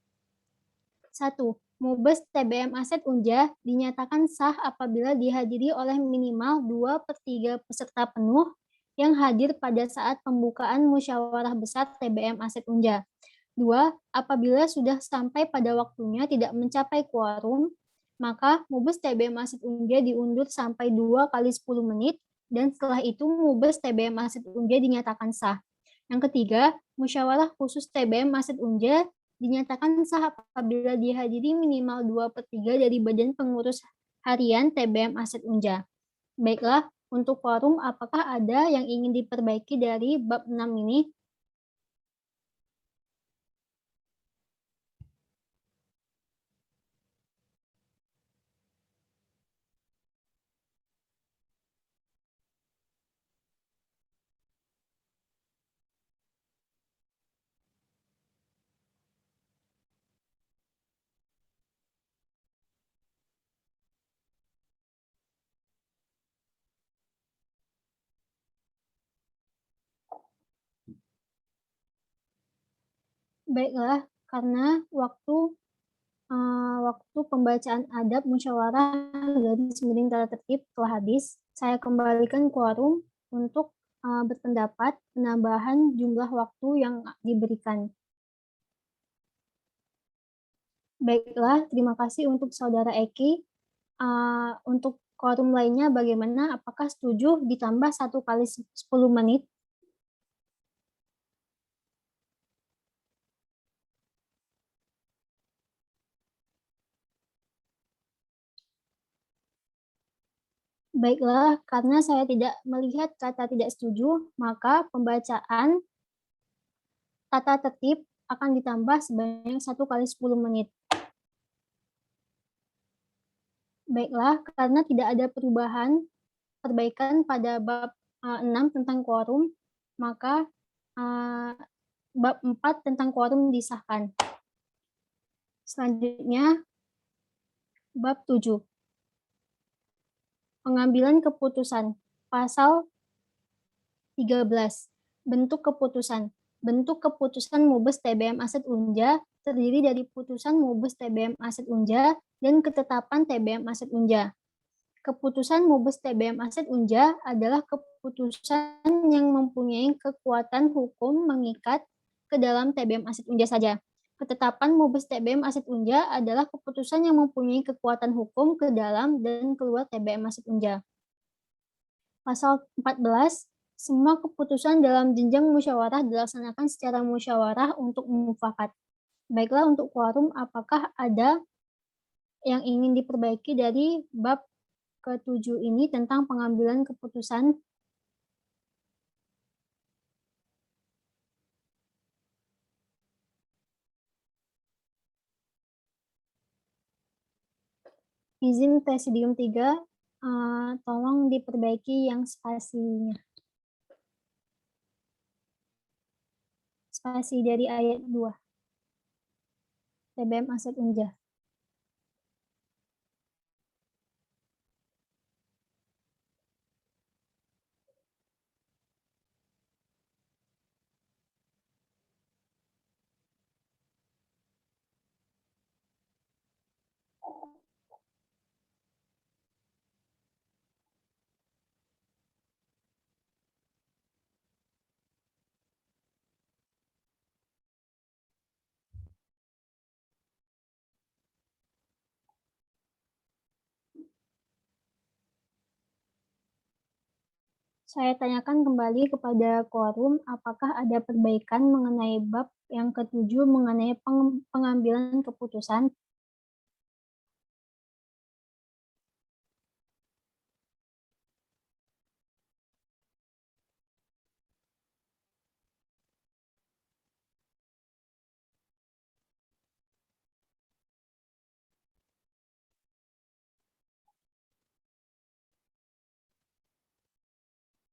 1. Mubes TBM Aset Unja dinyatakan sah apabila dihadiri oleh minimal 2/3 peserta penuh yang hadir pada saat pembukaan musyawarah besar TBM Aset Unja. 2. Apabila sudah sampai pada waktunya tidak mencapai quorum, maka Mubes TBM Aset Unja diundur sampai 2 kali 10 menit, dan setelah itu Mubes TBM Aset Unja dinyatakan sah. Yang ketiga, musyawarah khusus TBM Aset Unja dinyatakan sah apabila dihadiri minimal 2/3 dari badan pengurus harian TBM Aset Unja. Baiklah, untuk quorum apakah ada yang ingin diperbaiki dari bab 6 ini? Baiklah, karena waktu pembacaan adab musyawarah garis miring tata tertib telah habis, saya kembalikan quorum untuk berpendapat penambahan jumlah waktu yang diberikan. Baiklah, terima kasih untuk Saudara Eki. Untuk quorum lainnya bagaimana? Apakah setuju ditambah 1 kali 10 menit? Baiklah, karena saya tidak melihat kata tidak setuju, maka pembacaan tata tertib akan ditambah sebanyak 1 kali 10 menit. Baiklah, karena tidak ada perbaikan pada bab 6 tentang quorum, maka bab 4 tentang quorum disahkan. Selanjutnya, bab 7. Pengambilan keputusan. Pasal 13. Bentuk keputusan. Bentuk keputusan Mubes TBM Aset Unja terdiri dari putusan Mubes TBM Aset Unja dan ketetapan TBM Aset Unja. Keputusan Mubes TBM Aset Unja adalah keputusan yang mempunyai kekuatan hukum mengikat ke dalam TBM Aset Unja saja. Ketetapan Mubes TBM Aset Unja adalah keputusan yang mempunyai kekuatan hukum ke dalam dan keluar TBM Aset Unja. Pasal 14, semua keputusan dalam jenjang musyawarah dilaksanakan secara musyawarah untuk mufakat. Baiklah, untuk quorum apakah ada yang ingin diperbaiki dari bab ke-7 ini tentang pengambilan keputusan? Izin Presidium 3, tolong diperbaiki yang spasinya. Spasi dari ayat 2. TBM Aset Unja. Saya tanyakan kembali kepada quorum, apakah ada perbaikan mengenai bab yang ketujuh mengenai pengambilan keputusan?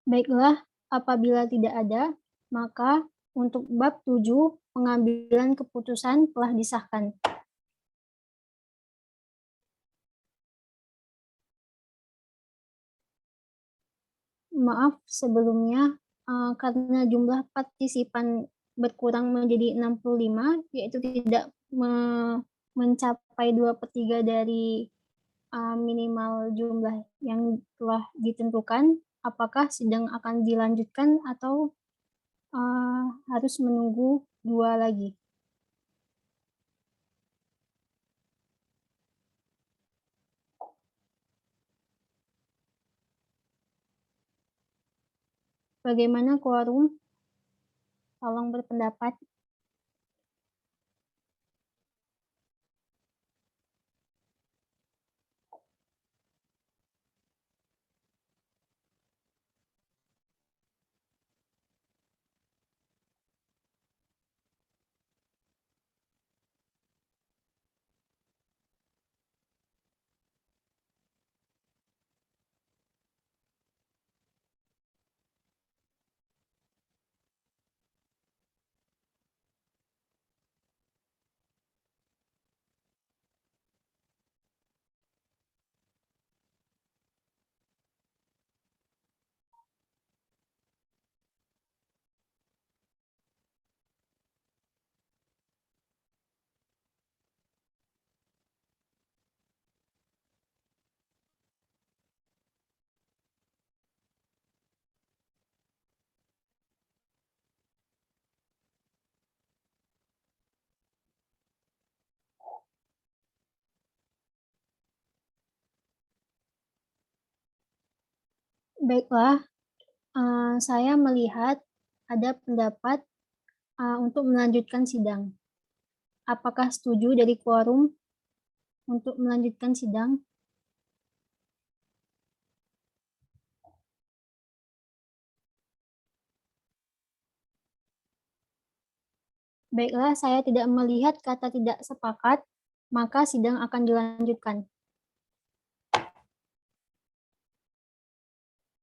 Baiklah, apabila tidak ada, maka untuk bab 7 pengambilan keputusan telah disahkan. Maaf sebelumnya, karena jumlah partisipan berkurang menjadi 65, yaitu tidak mencapai 2/3 dari minimal jumlah yang telah ditentukan, apakah sidang akan dilanjutkan atau harus menunggu 2 lagi? Bagaimana quorum? Tolong berpendapat. Baiklah, saya melihat ada pendapat untuk melanjutkan sidang. Apakah setuju dari quorum untuk melanjutkan sidang? Baiklah, saya tidak melihat kata tidak sepakat, maka sidang akan dilanjutkan.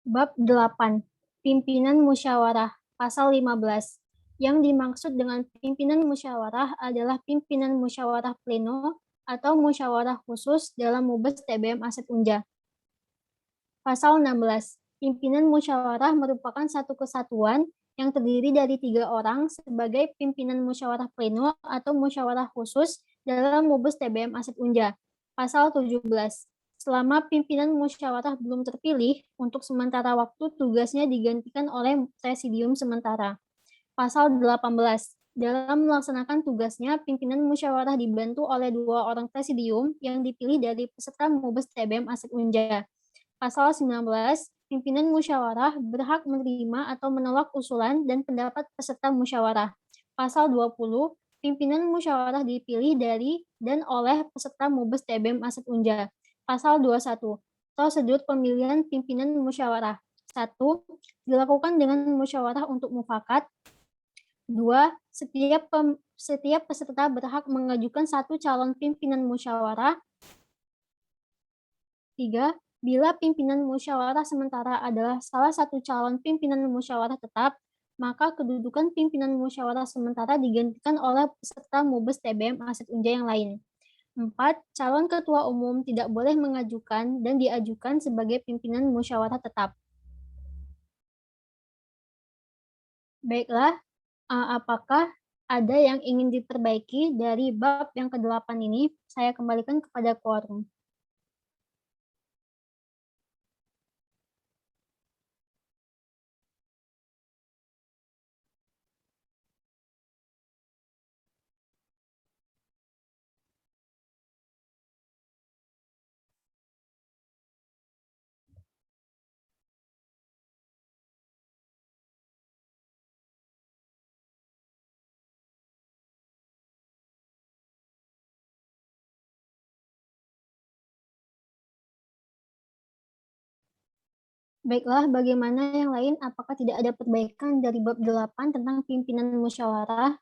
Bab 8. Pimpinan musyawarah, pasal 15. Yang dimaksud dengan pimpinan musyawarah adalah pimpinan musyawarah pleno atau musyawarah khusus dalam Mubes TBM Aset Unja. Pasal 16. Pimpinan musyawarah merupakan satu kesatuan yang terdiri dari 3 orang sebagai pimpinan musyawarah pleno atau musyawarah khusus dalam Mubes TBM Aset Unja. Pasal 17. Selama pimpinan musyawarah belum terpilih, untuk sementara waktu tugasnya digantikan oleh presidium sementara. Pasal 18. Dalam melaksanakan tugasnya, pimpinan musyawarah dibantu oleh 2 orang presidium yang dipilih dari peserta Mubes TBM Aset Unja. Pasal 19. Pimpinan musyawarah berhak menerima atau menolak usulan dan pendapat peserta musyawarah. Pasal 20. Pimpinan musyawarah dipilih dari dan oleh peserta Mubes TBM Aset Unja. Pasal 21. Prosedur pemilihan pimpinan musyawarah. 1. Dilakukan dengan musyawarah untuk mufakat. 2. Setiap peserta berhak mengajukan 1 calon pimpinan musyawarah. 3. Bila pimpinan musyawarah sementara adalah salah satu calon pimpinan musyawarah tetap, maka kedudukan pimpinan musyawarah sementara digantikan oleh peserta Mubes TBM Aset Unja yang lain. 4. Calon ketua umum tidak boleh mengajukan dan diajukan sebagai pimpinan musyawarah tetap. Baiklah, apakah ada yang ingin diperbaiki dari bab yang ke-8 ini? Saya kembalikan kepada quorum. Baiklah, bagaimana yang lain? Apakah tidak ada perbaikan dari bab 8 tentang pimpinan musyawarah?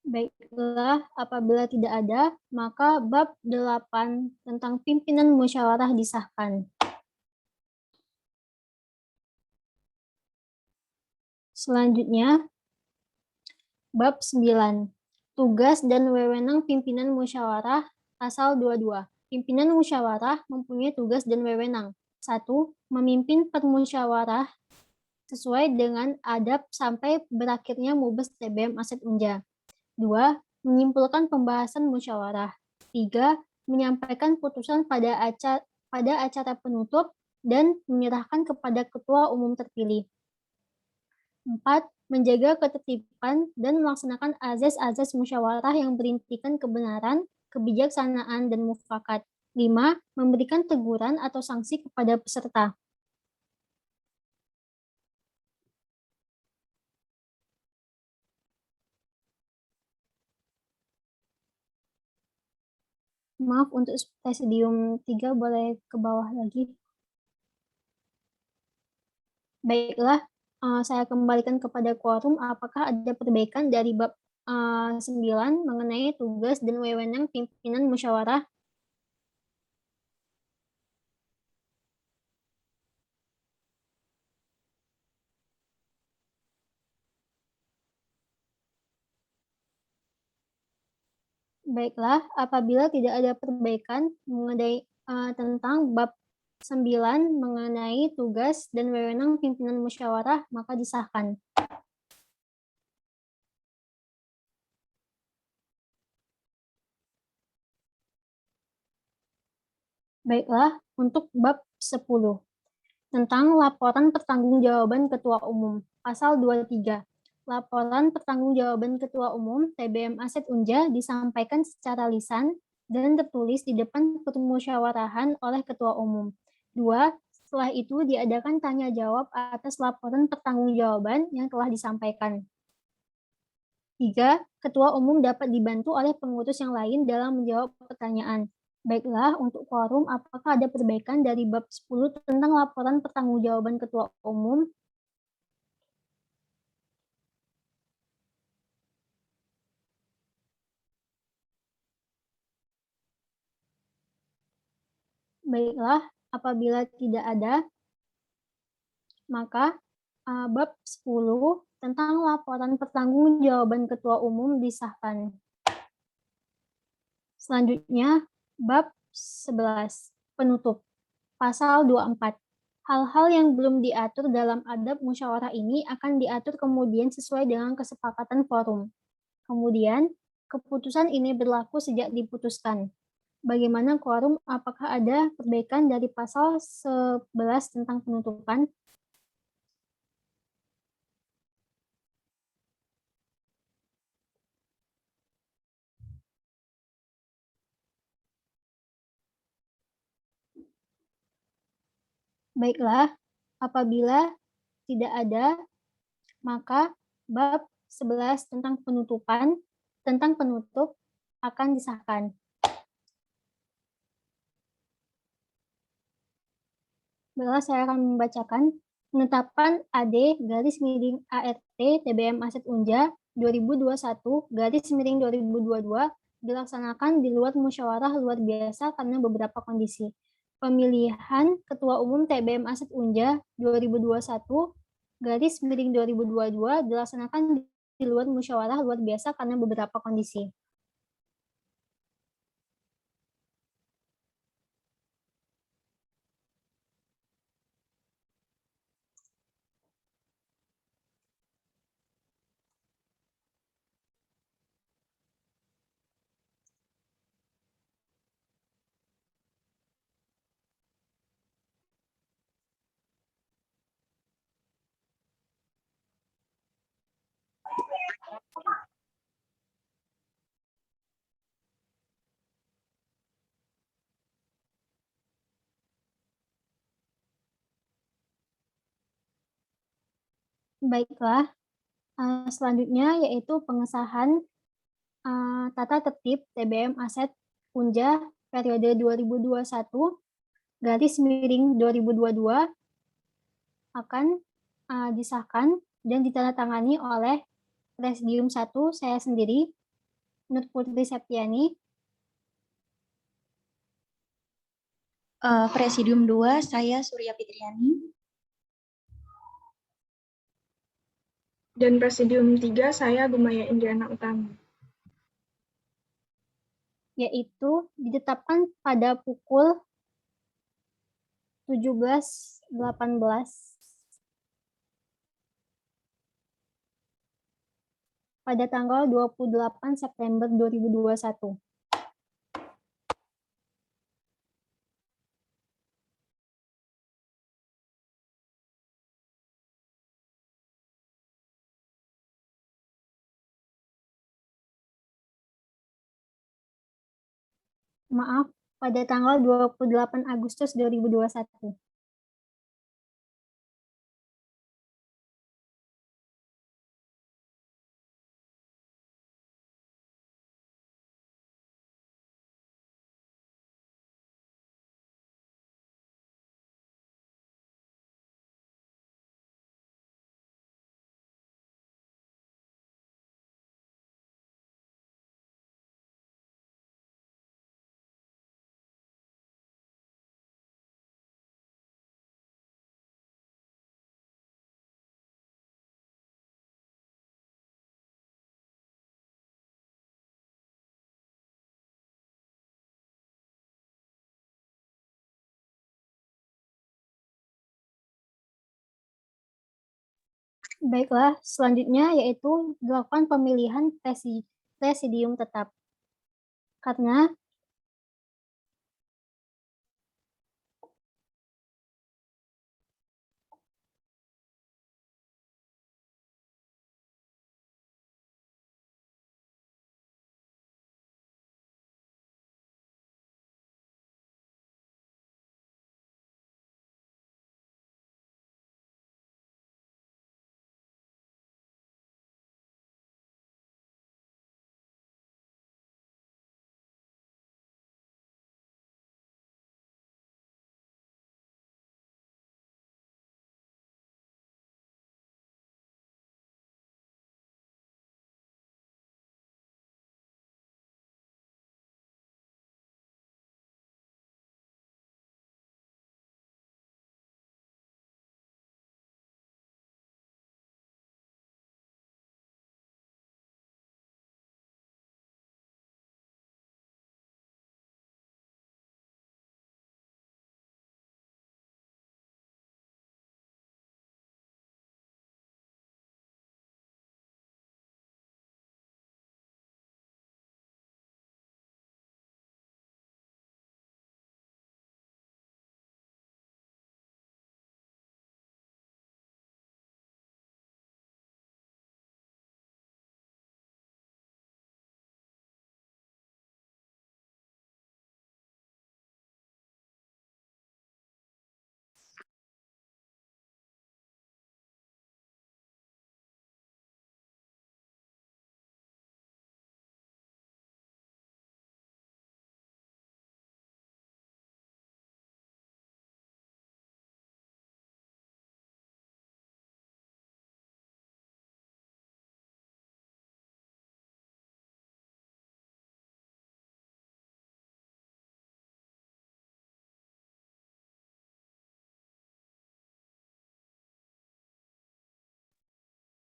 Baiklah, apabila tidak ada, maka bab 8 tentang pimpinan musyawarah disahkan. Selanjutnya, bab 9. Tugas dan wewenang pimpinan musyawarah, pasal 22. Pimpinan musyawarah mempunyai tugas dan wewenang. 1. Memimpin permusyawarah sesuai dengan adab sampai berakhirnya Mubes TBM Aset Unja. 2. Menyimpulkan pembahasan musyawarah. 3. Menyampaikan putusan pada acara penutup dan menyerahkan kepada ketua umum terpilih. 4. Menjaga ketertiban dan melaksanakan azas-azas musyawarah yang berintikan kebenaran, kebijaksanaan, dan mufakat. 5. Memberikan teguran atau sanksi kepada peserta. Maaf, untuk presidium 3 boleh ke bawah lagi. Baiklah, saya kembalikan kepada quorum. Apakah ada perbaikan dari bab 9 mengenai tugas dan wewenang pimpinan musyawarah? Baiklah, apabila tidak ada perbaikan mengenai tentang bab 9 mengenai tugas dan wewenang pimpinan musyawarah, maka disahkan. Baiklah, untuk bab 10 tentang laporan pertanggungjawaban Ketua Umum, pasal 23. Laporan pertanggungjawaban Ketua Umum TBM Aset Unja disampaikan secara lisan dan tertulis di depan permusyawarahan oleh Ketua Umum. 2. Setelah itu diadakan tanya jawab atas laporan pertanggungjawaban yang telah disampaikan. 3. Ketua Umum dapat dibantu oleh pengurus yang lain dalam menjawab pertanyaan. Baiklah, untuk quorum, apakah ada perbaikan dari bab 10 tentang laporan pertanggungjawaban Ketua Umum? Baiklah, apabila tidak ada, maka bab 10 tentang laporan pertanggungjawaban Ketua Umum disahkan. Selanjutnya, bab 11, penutup. Pasal 24. Hal-hal yang belum diatur dalam adab musyawarah ini akan diatur kemudian sesuai dengan kesepakatan forum. Kemudian, keputusan ini berlaku sejak diputuskan. Bagaimana quorum? Apakah ada perbaikan dari pasal 11 tentang penutupan? Baiklah, apabila tidak ada, maka bab 11 tentang penutup akan disahkan. Baiklah, saya akan membacakan penetapan AD garis miring ART TBM Aset Unja 2021 dilaksanakan di luar musyawarah luar biasa karena beberapa kondisi. Pemilihan Ketua Umum TBM Aset Unja 2021 dilaksanakan di luar musyawarah luar biasa karena beberapa kondisi. Baiklah, selanjutnya yaitu pengesahan tata tertib TBM Aset Unja periode 2021-2022 akan disahkan dan ditandatangani oleh Presidium 1 saya sendiri, Nur Putri Septiani. Presidium 2 saya Surya Fitriani. Dan Presidium 3 saya Gumaya Indriana Utami. Yaitu ditetapkan pada pukul 17.18 pada tanggal 28 September 2021. Maaf, pada tanggal 28 Agustus 2021. Baiklah, selanjutnya yaitu dilakukan pemilihan presidium tetap. Karena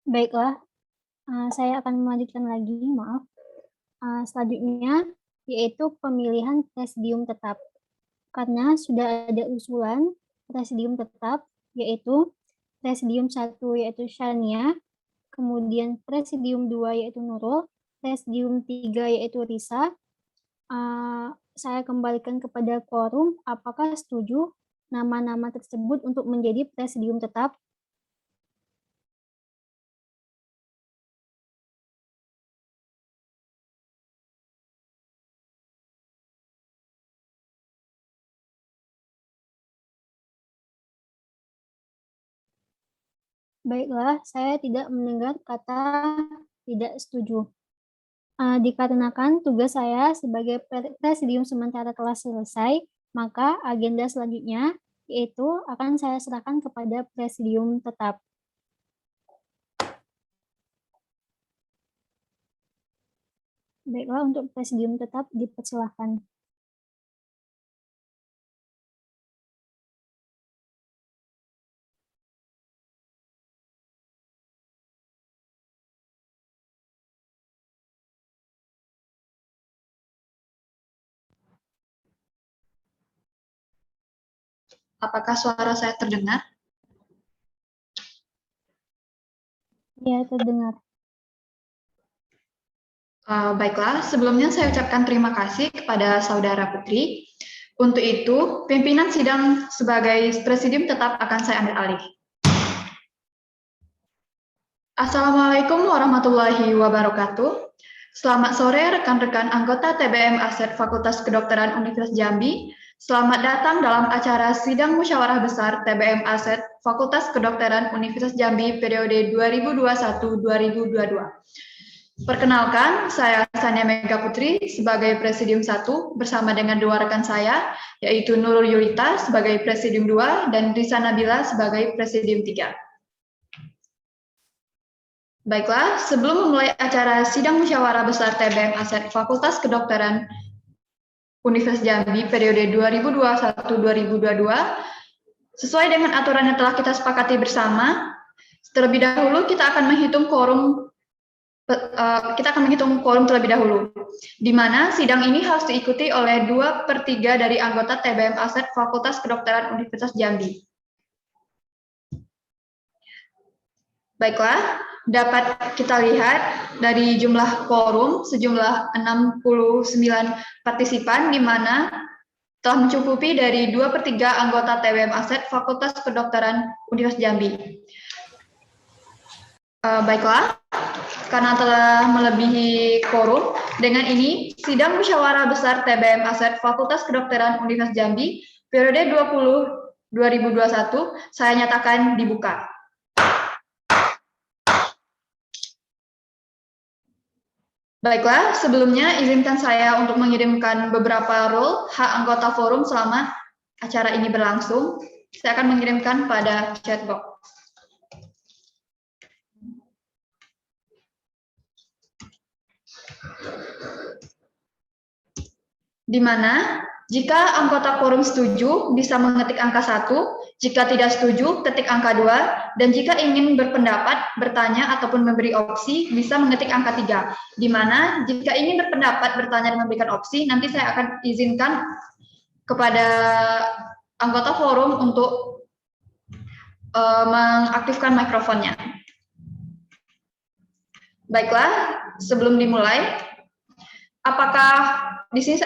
baiklah, saya akan melanjutkan lagi, maaf. Selanjutnya yaitu pemilihan presidium tetap. Karena sudah ada usulan presidium tetap, yaitu Presidium 1 yaitu Shania, kemudian Presidium 2 yaitu Nurul, Presidium 3 yaitu Risa. Saya kembalikan kepada quorum, apakah setuju nama-nama tersebut untuk menjadi presidium tetap? Baiklah, saya tidak mendengar kata tidak setuju. Dikarenakan tugas saya sebagai presidium sementara telah selesai, maka agenda selanjutnya yaitu akan saya serahkan kepada presidium tetap. Baiklah, untuk presidium tetap dipersilahkan. Apakah suara saya terdengar? Ya, terdengar. Baiklah, sebelumnya saya ucapkan terima kasih kepada Saudara Putri. Untuk itu, pimpinan sidang sebagai presidium tetap akan saya ambil alih. Assalamualaikum warahmatullahi wabarakatuh. Selamat sore rekan-rekan anggota TBM ASET Fakultas Kedokteran Universitas Jambi. Selamat datang dalam acara Sidang Musyawarah Besar TBM ASET Fakultas Kedokteran Universitas Jambi periode 2021-2022. Perkenalkan, saya Sania Mega Putri sebagai Presidium 1 bersama dengan dua rekan saya, yaitu Nurul Yulita sebagai Presidium 2 dan Risa Nabila sebagai Presidium 3. Baiklah, sebelum memulai acara Sidang Musyawarah Besar TBM ASET Fakultas Kedokteran Universitas Jambi periode 2021-2022, sesuai dengan aturan yang telah kita sepakati bersama, terlebih dahulu kita akan menghitung quorum terlebih dahulu, di mana sidang ini harus diikuti oleh 2/3 dari anggota TBM ASET Fakultas Kedokteran Universitas Jambi. Baiklah, dapat kita lihat dari jumlah quorum sejumlah 69 partisipan, di mana telah mencukupi dari 2/3 anggota TBM ASET Fakultas Kedokteran Universitas Jambi. Baiklah, karena telah melebihi quorum, dengan ini Sidang Musyawarah Besar TBM ASET Fakultas Kedokteran Universitas Jambi periode 2021 saya nyatakan dibuka. Baiklah, sebelumnya izinkan saya untuk mengirimkan beberapa role hak anggota forum selama acara ini berlangsung. Saya akan mengirimkan pada chat box. Di mana jika anggota quorum setuju bisa mengetik angka 1, jika tidak setuju ketik angka 2, dan jika ingin berpendapat, bertanya, ataupun memberi opsi bisa mengetik angka 3. Di mana jika ingin berpendapat, bertanya, dan memberikan opsi, nanti saya akan izinkan kepada anggota forum untuk mengaktifkan mikrofonnya. Baiklah, sebelum dimulai, apakah di sini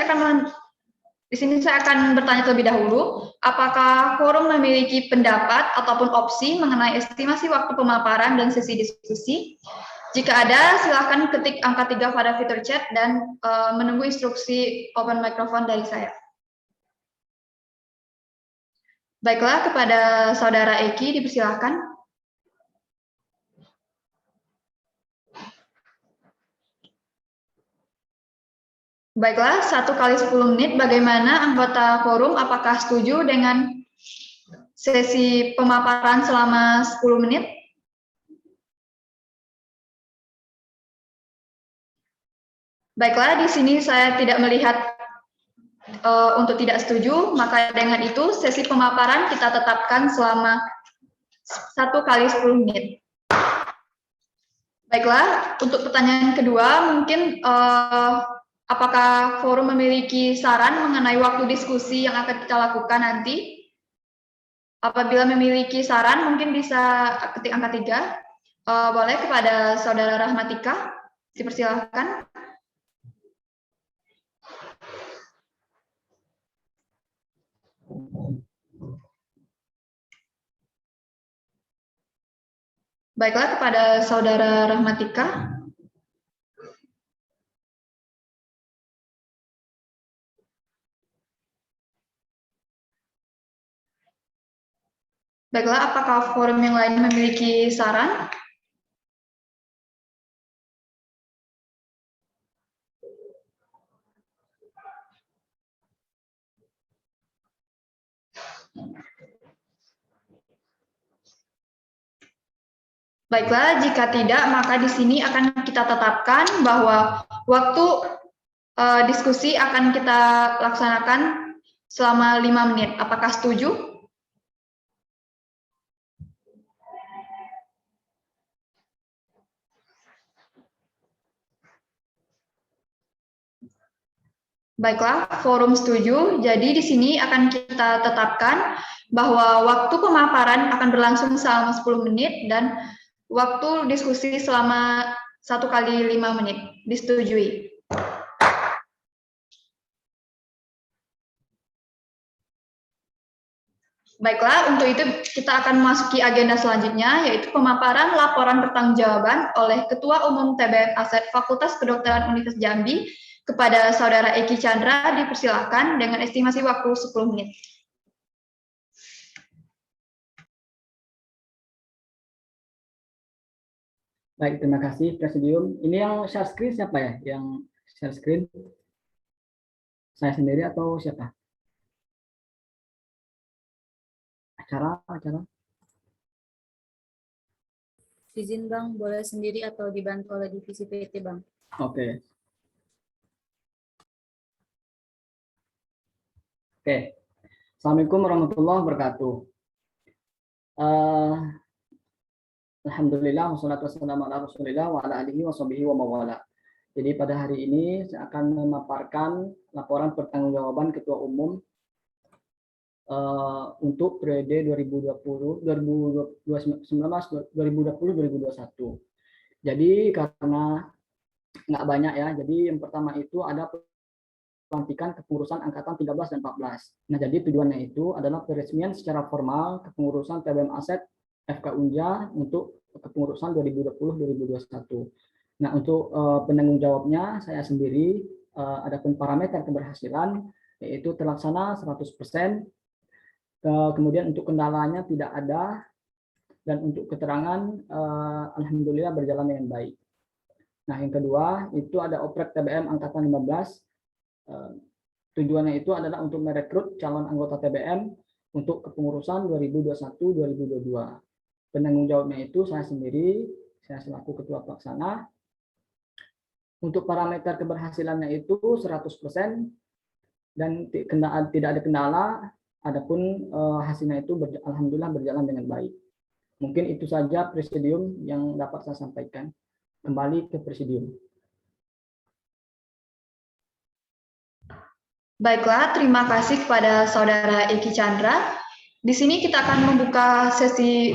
saya akan bertanya terlebih dahulu, apakah forum memiliki pendapat ataupun opsi mengenai estimasi waktu pemaparan dan sesi diskusi? Jika ada, silakan ketik angka 3 pada fitur chat dan menunggu instruksi open microphone dari saya. Baiklah, kepada Saudara Eki dipersilahkan. Baiklah, 1 kali 10 menit. Bagaimana anggota forum? Apakah setuju dengan sesi pemaparan selama 10 menit? Baiklah, di sini saya tidak melihat untuk tidak setuju, maka dengan itu sesi pemaparan kita tetapkan selama 1 kali 10 menit. Baiklah, untuk pertanyaan kedua, mungkin apakah forum memiliki saran mengenai waktu diskusi yang akan kita lakukan nanti? Apabila memiliki saran, mungkin bisa ketik angka 3. Boleh kepada Saudara Rahmatika, dipersilahkan. Baiklah, kepada Saudara Rahmatika. Baiklah, apakah forum yang lain memiliki saran? Baiklah, jika tidak, maka di sini akan kita tetapkan bahwa waktu diskusi akan kita laksanakan selama 5 menit. Apakah setuju? Baiklah, forum setuju. Jadi di sini akan kita tetapkan bahwa waktu pemaparan akan berlangsung selama 10 menit dan waktu diskusi selama 1 kali 5 menit. Disetujui. Baiklah, untuk itu kita akan memasuki agenda selanjutnya, yaitu pemaparan laporan pertanggungjawaban oleh Ketua Umum TBM Aset Fakultas Kedokteran Universitas Jambi kepada Saudara Eki Chandra. Dipersilahkan dengan estimasi waktu 10 menit. Baik, terima kasih Presidium. Ini yang share screen siapa ya? Yang share screen? Saya sendiri atau siapa? Acara. Izin Bang, boleh sendiri atau dibantu oleh divisi PT Bang? Oke. Assalamualaikum warahmatullahi wabarakatuh. Alhamdulillah, wassalatu wassalamu ala rasulillah wa ala alihi wa sahbihi wa mawala. Jadi pada hari ini saya akan memaparkan laporan pertanggungjawaban Ketua Umum untuk periode 2020-2021. Jadi karena nggak banyak ya, jadi yang pertama itu ada pelantikan kepengurusan angkatan 13 dan 14. Nah, jadi tujuannya itu adalah peresmian secara formal kepengurusan TBM Aset FK Unja untuk kepengurusan 2020-2021. Nah, untuk penanggung jawabnya saya sendiri, adapun parameter keberhasilan yaitu terlaksana 100%, kemudian untuk kendalanya tidak ada, dan untuk keterangan alhamdulillah berjalan dengan baik. Nah, yang kedua itu ada oprek TBM angkatan 15. Tujuannya itu adalah untuk merekrut calon anggota TBM untuk kepengurusan 2021-2022. Penanggung jawabnya itu saya sendiri, saya selaku ketua pelaksana. Untuk parameter keberhasilannya itu 100% dan tidak ada kendala, adapun hasilnya itu alhamdulillah berjalan dengan baik. Mungkin itu saja Presidium yang dapat saya sampaikan. Kembali ke Presidium. Baiklah, terima kasih kepada Saudara Eki Chandra. Di sini kita akan membuka sesi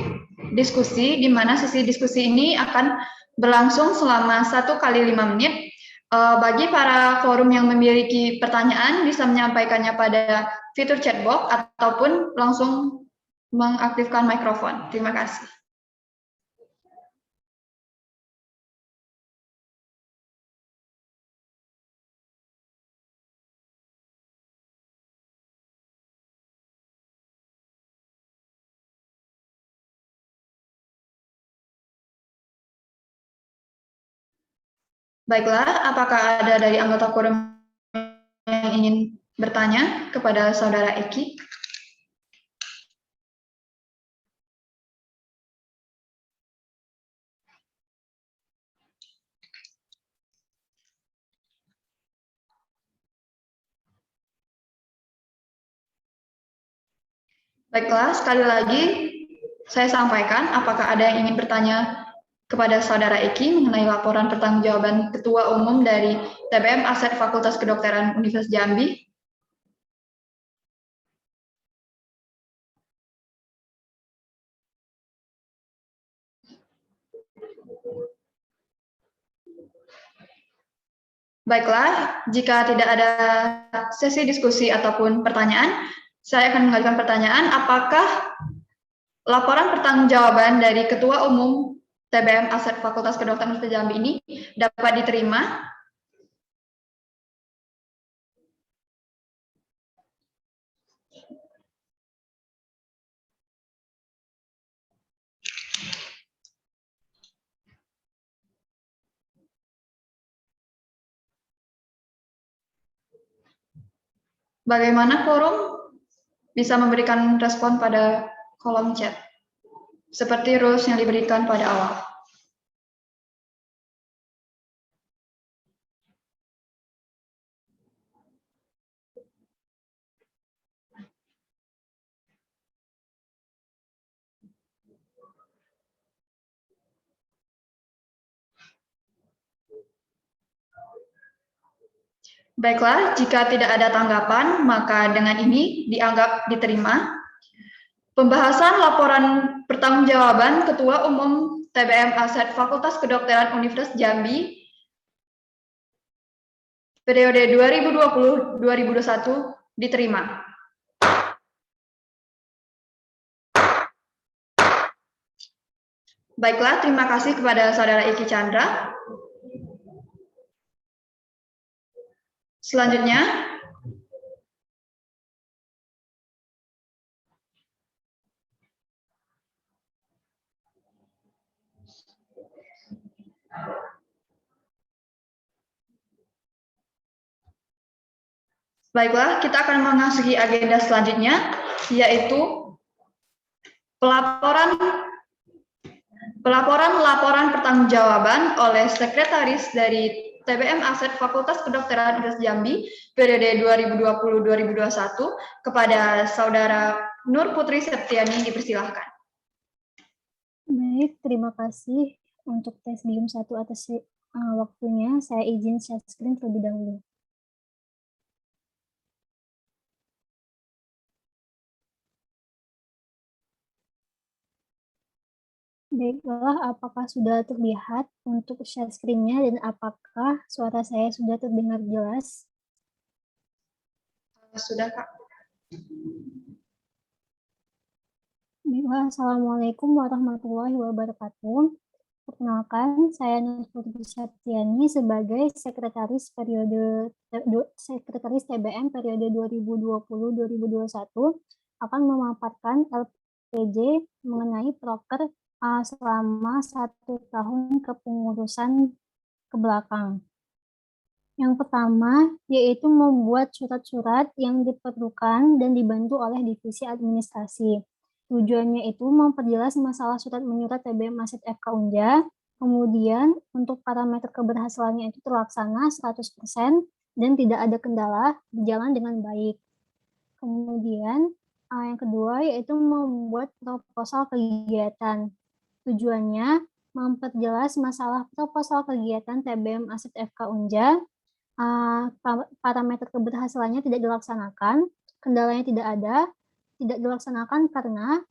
diskusi, di mana sesi diskusi ini akan berlangsung selama 1 kali 5 menit. Bagi para forum yang memiliki pertanyaan, bisa menyampaikannya pada fitur chat box ataupun langsung mengaktifkan mikrofon. Terima kasih. Baiklah, apakah ada dari anggota forum yang ingin bertanya kepada Saudara Eki? Baiklah, sekali lagi saya sampaikan, apakah ada yang ingin bertanya kepada Saudara Eki mengenai laporan pertanggungjawaban Ketua Umum dari TBM Aset Fakultas Kedokteran Universitas Jambi? Baiklah, jika tidak ada sesi diskusi ataupun pertanyaan, saya akan mengajukan pertanyaan, apakah laporan pertanggungjawaban dari Ketua Umum TBM Aset Fakultas Kedokteran Universitas Jambi ini dapat diterima? Bagaimana forum? bisa memberikan respon pada kolom chat, seperti rules yang diberikan pada awal. Baiklah, jika tidak ada tanggapan, maka dengan ini dianggap diterima. Pembahasan laporan pertanggungjawaban Ketua Umum TBM Aset Fakultas Kedokteran Universitas Jambi periode 2020-2021 diterima. Baiklah, terima kasih kepada Saudara Iki Chandra. Selanjutnya, baiklah, kita akan memasuki agenda selanjutnya, yaitu laporan pertanggungjawaban oleh Sekretaris dari TBM Aset Fakultas Kedokteran Universitas Jambi periode 2020-2021 kepada Saudara Nur Putri Septiani, dipersilahkan. Baik, terima kasih untuk Tesdium 1 atas waktunya. Saya izin share screen terlebih dahulu. Baiklah, apakah sudah terlihat untuk share screen-nya dan apakah suara saya sudah terdengar jelas? Sudah, Kak. Baiklah, Assalamualaikum warahmatullahi wabarakatuh. Perkenalkan, saya Nur Putri Septiani sebagai Sekretaris TBM periode 2020-2021 akan memaparkan LPJ mengenai proker selama 1 tahun kepengurusan ke belakang. Yang pertama, yaitu membuat surat-surat yang diperlukan dan dibantu oleh divisi administrasi. Tujuannya itu memperjelas masalah surat menyurat TBM Aset FK Unja, kemudian untuk parameter keberhasilannya itu terlaksana 100% dan tidak ada kendala, berjalan dengan baik. Kemudian, yang kedua yaitu membuat proposal kegiatan. Tujuannya memperjelas masalah proposal kegiatan TBM Aset FK Unja, parameter keberhasilannya tidak dilaksanakan, kendalanya tidak dilaksanakan karena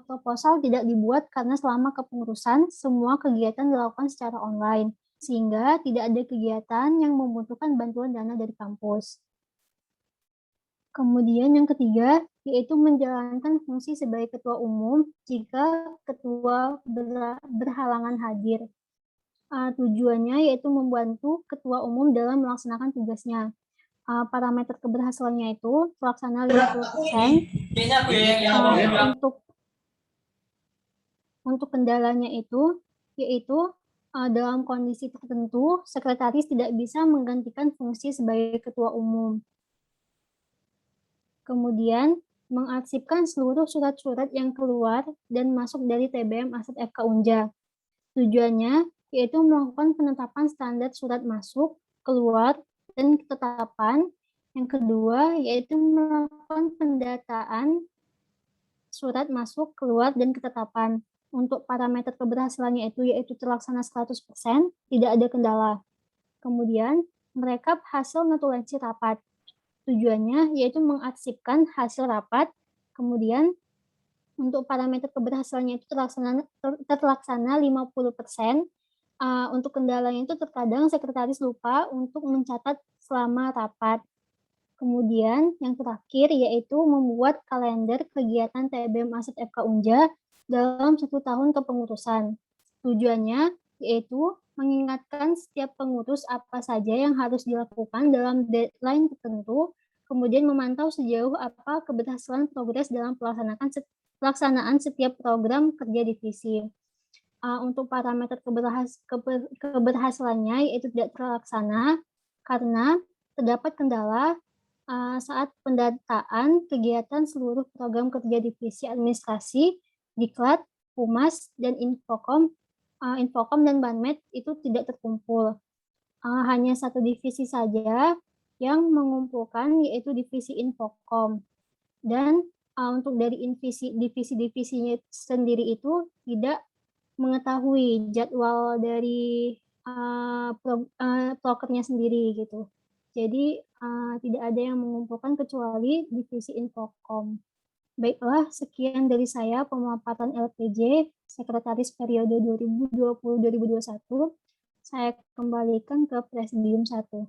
proposal tidak dibuat karena selama kepengurusan semua kegiatan dilakukan secara online, sehingga tidak ada kegiatan yang membutuhkan bantuan dana dari kampus. Kemudian yang ketiga, yaitu menjalankan fungsi sebagai ketua umum jika ketua berhalangan hadir. Tujuannya yaitu membantu ketua umum dalam melaksanakan tugasnya. Parameter keberhasilannya itu terlaksana 50%. Untuk kendalanya itu, yaitu dalam kondisi tertentu, sekretaris tidak bisa menggantikan fungsi sebagai ketua umum. Kemudian, mengarsipkan seluruh surat-surat yang keluar dan masuk dari TBM Aset FK Unja. Tujuannya yaitu melakukan penetapan standar surat masuk, keluar, dan ketetapan. Yang kedua yaitu melakukan pendataan surat masuk, keluar, dan ketetapan. Untuk parameter keberhasilannya itu yaitu terlaksana 100%, tidak ada kendala. Kemudian, merekap hasil notulensi rapat. Tujuannya yaitu mengarsipkan hasil rapat, kemudian untuk parameter keberhasilannya itu terlaksana 50%. Untuk kendalanya itu terkadang sekretaris lupa untuk mencatat selama rapat. Kemudian yang terakhir yaitu membuat kalender kegiatan TBM Aset FK Unja dalam 1 tahun kepengurusan. Tujuannya yaitu mengingatkan setiap pengurus apa saja yang harus dilakukan dalam deadline tertentu, kemudian memantau sejauh apa keberhasilan progres dalam pelaksanaan setiap program kerja divisi. Untuk parameter keberhasilannya yaitu tidak terlaksana karena terdapat kendala saat pendataan kegiatan seluruh program kerja divisi administrasi, Diklat, Humas, dan Infocom dan Banmed itu tidak terkumpul. Hanya satu divisi saja yang mengumpulkan, yaitu divisi Infocom. Dan untuk dari divisi-divisinya sendiri itu tidak mengetahui jadwal dari prokernya sendiri gitu. Jadi tidak ada yang mengumpulkan kecuali divisi Infocom. Baiklah, sekian dari saya pemaparan LPJ Sekretaris periode 2020-2021. Saya kembalikan ke Presidium 1.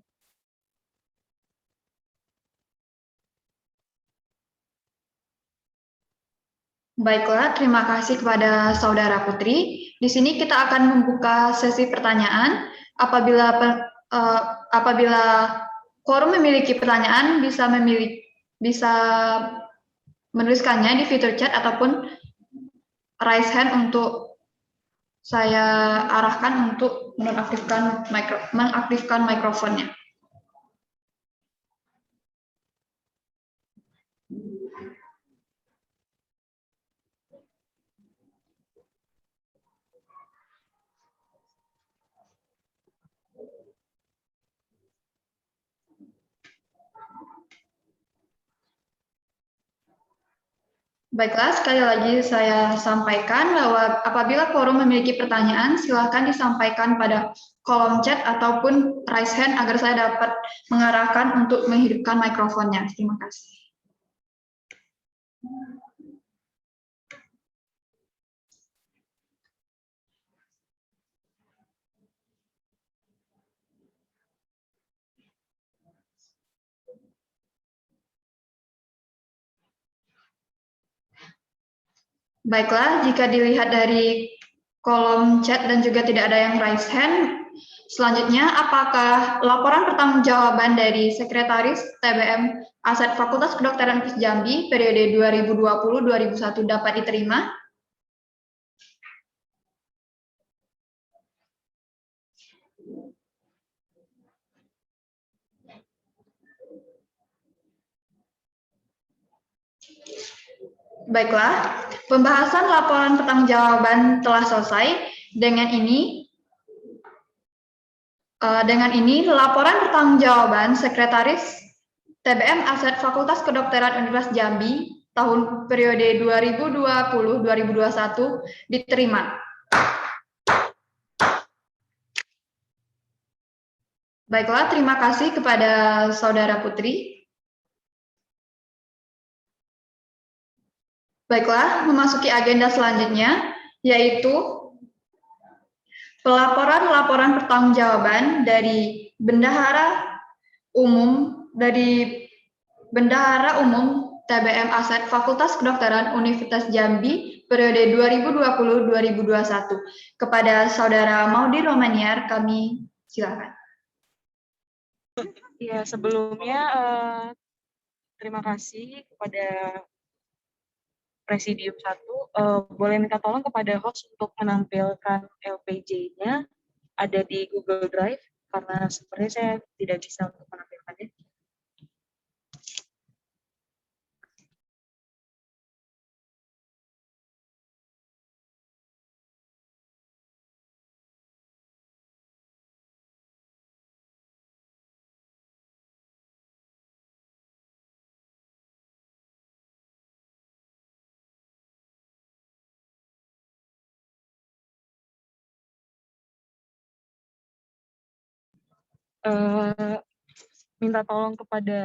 Baiklah, terima kasih kepada Saudara Putri. Di sini kita akan membuka sesi pertanyaan. Apabila quorum memiliki pertanyaan, bisa menuliskannya di fitur chat ataupun raise hand untuk saya arahkan untuk mengaktifkan mikrofonnya. Baiklah, sekali lagi saya sampaikan bahwa apabila quorum memiliki pertanyaan, silakan disampaikan pada kolom chat ataupun raise hand agar saya dapat mengarahkan untuk menghidupkan mikrofonnya. Terima kasih. Baiklah, jika dilihat dari kolom chat dan juga tidak ada yang raise hand, selanjutnya apakah laporan pertanggungjawaban dari Sekretaris TBM Aset Fakultas Kedokteran Universitas Jambi periode 2020-2021 dapat diterima? Baiklah, pembahasan laporan pertanggungjawaban telah selesai. Dengan ini laporan pertanggungjawaban Sekretaris TBM Aset Fakultas Kedokteran Universitas Jambi tahun periode 2020-2021 diterima. Baiklah, terima kasih kepada Saudara Putri. Baiklah, memasuki agenda selanjutnya, yaitu pelaporan-laporan pertanggungjawaban dari Bendahara Umum TBM Aset Fakultas Kedokteran Universitas Jambi periode 2020-2021. Kepada Saudara Maudi Romaniar, kami silakan. Ya, sebelumnya terima kasih kepada Presidium 1, boleh minta tolong kepada host untuk menampilkan LPJ-nya ada di Google Drive, karena sebenarnya saya tidak bisa untuk menampilkannya. Minta tolong kepada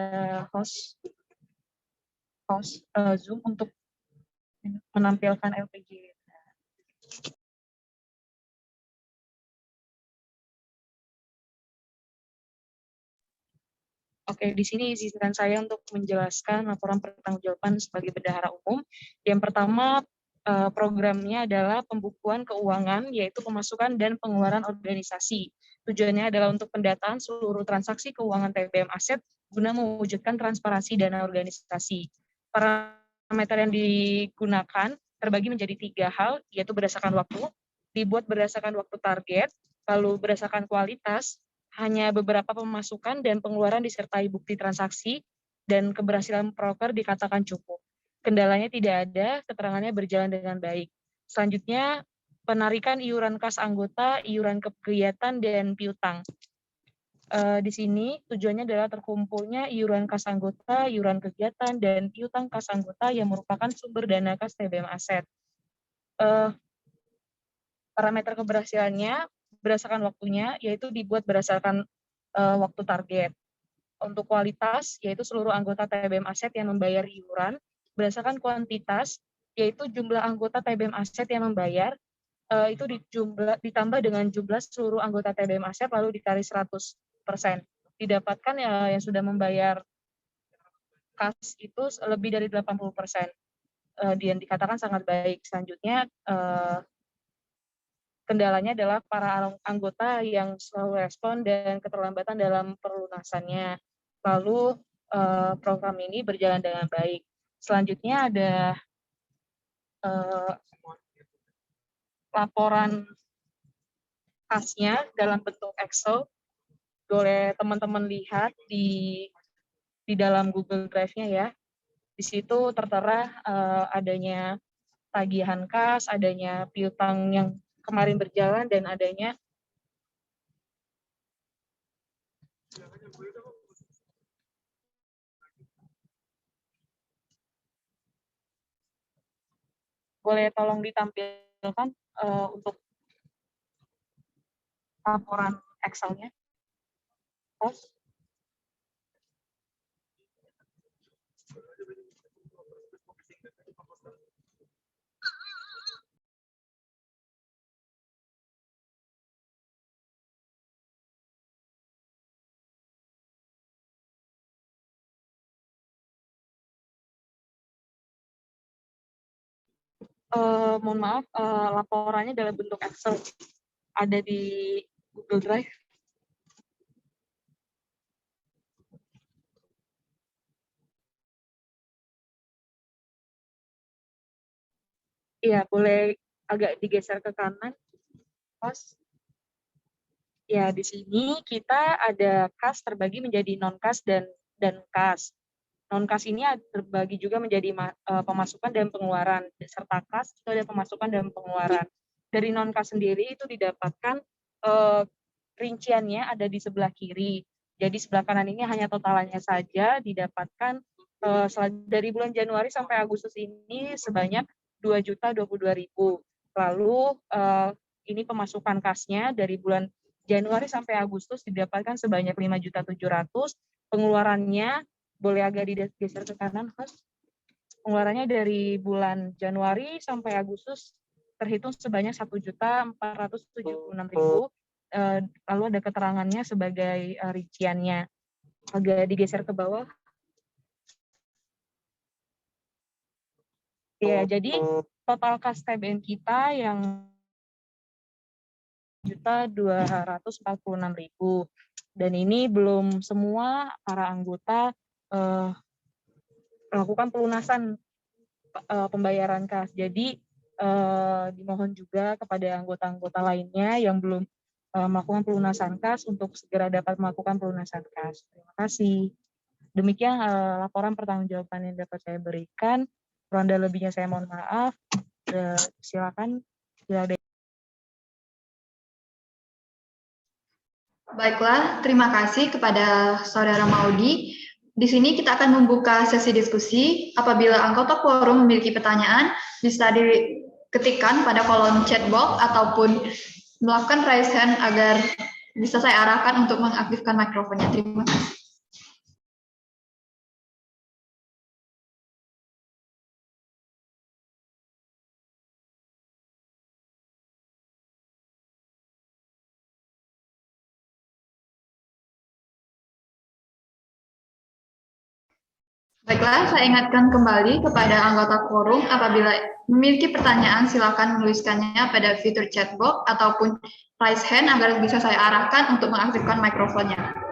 host Zoom untuk menampilkan LPG. Oke, di sini izinkan saya untuk menjelaskan laporan pertanggungjawaban sebagai bendahara umum. Yang pertama, programnya adalah pembukuan keuangan, yaitu pemasukan dan pengeluaran organisasi. Tujuannya adalah untuk pendataan seluruh transaksi keuangan TBM Aset guna mewujudkan transparansi dana organisasi. Parameter yang digunakan terbagi menjadi 3 hal, yaitu berdasarkan waktu, dibuat berdasarkan waktu target, lalu berdasarkan kualitas, hanya beberapa pemasukan dan pengeluaran disertai bukti transaksi, dan keberhasilan proker dikatakan cukup. Kendalanya tidak ada, keterangannya berjalan dengan baik. Selanjutnya, penarikan iuran kas anggota, iuran kegiatan, dan piutang. Di sini tujuannya adalah terkumpulnya iuran kas anggota, iuran kegiatan, dan piutang kas anggota yang merupakan sumber dana kas TBM Aset. Parameter keberhasilannya berdasarkan waktunya, yaitu dibuat berdasarkan waktu target. Untuk kualitas, yaitu seluruh anggota TBM Aset yang membayar iuran, berdasarkan kuantitas, yaitu jumlah anggota TBM Aset yang membayar, itu ditambah dengan jumlah seluruh anggota TBM Aset lalu dikali 100%. Didapatkan yang sudah membayar kas itu lebih dari 80%. Dan dikatakan sangat baik. Selanjutnya, kendalanya adalah para anggota yang selalu respon dan keterlambatan dalam pelunasannya. Lalu program ini berjalan dengan baik. Selanjutnya ada laporan kasnya dalam bentuk Excel. Boleh teman-teman lihat di dalam Google Drive-nya ya. Di situ tertera adanya tagihan kas, adanya piutang yang kemarin berjalan, dan adanya boleh tolong ditampilkan untuk laporan Excel-nya. Mohon maaf, laporannya dalam bentuk Excel. Ada di Google Drive. Iya, boleh agak digeser ke kanan. Pas. Ya, di sini kita ada kas terbagi menjadi non-kas dan kas. Non-kas ini terbagi juga menjadi pemasukan dan pengeluaran, serta kas itu ada pemasukan dan pengeluaran. Dari non-kas sendiri itu didapatkan rinciannya ada di sebelah kiri. Jadi sebelah kanan ini hanya totalannya saja didapatkan dari bulan Januari sampai Agustus ini sebanyak 2.022.000. Lalu ini pemasukan kasnya dari bulan Januari sampai Agustus didapatkan sebanyak 5.700.000. Pengeluarannya boleh agak digeser ke kanan, host. Pengeluarannya dari bulan Januari sampai Agustus terhitung sebanyak 1.476.000. Lalu ada keterangannya sebagai rinciannya. Agak digeser ke bawah. Ya, jadi total kas TBM kita yang 1.246.000. Dan ini belum semua para anggota melakukan pelunasan pembayaran kas. Jadi dimohon juga kepada anggota-anggota lainnya yang belum melakukan pelunasan kas untuk segera dapat melakukan pelunasan kas. Terima kasih. Demikian laporan pertanggungjawaban yang dapat saya berikan. Kurang dan lebihnya saya mohon maaf. Silakan. Baiklah, terima kasih kepada Saudara Maudi. Di sini kita akan membuka sesi diskusi. Apabila anggota quorum memiliki pertanyaan, bisa diketikkan pada kolom chat box ataupun melakukan raise hand agar bisa saya arahkan untuk mengaktifkan mikrofonnya. Terima kasih. Baiklah, saya ingatkan kembali kepada anggota quorum apabila memiliki pertanyaan silakan menuliskannya pada fitur chat box ataupun raise hand agar bisa saya arahkan untuk mengaktifkan mikrofonnya.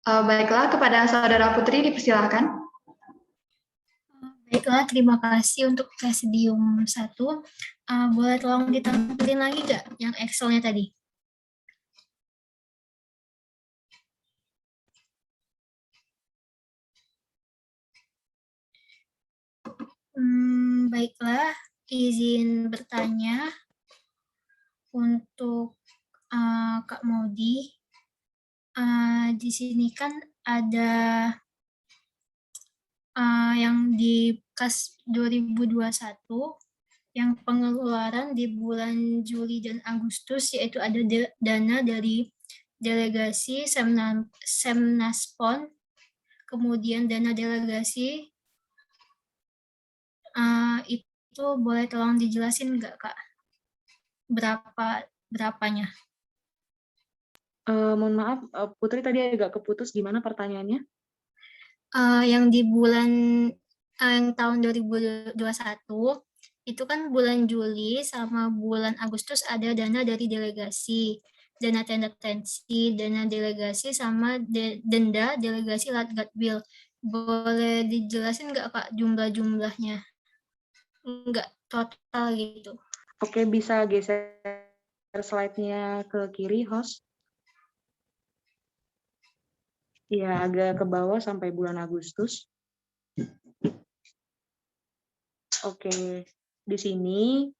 Baiklah, kepada Saudara Putri dipersilakan. Baiklah, terima kasih untuk Presidium 1. Boleh tolong ditampilkan lagi nggak yang Excel-nya tadi? Baiklah, izin bertanya untuk Kak Maudi. Di sini kan ada yang di kas 2021 yang pengeluaran di bulan Juli dan Agustus, yaitu ada dana dari delegasi Semnaspon, kemudian dana delegasi itu boleh tolong dijelasin nggak, Kak? Berapanya? Mohon maaf, Putri tadi agak keputus, gimana pertanyaannya? Yang di bulan yang tahun 2021 itu kan bulan Juli sama bulan Agustus ada dana dari delegasi, dana tenda tensi, dana delegasi sama denda delegasi Latgatwil. Boleh dijelasin nggak, Kak, jumlah-jumlahnya? Nggak total gitu. Oke, bisa geser slide-nya ke kiri, host. Iya, agak ke bawah sampai bulan Agustus. Oke, di sini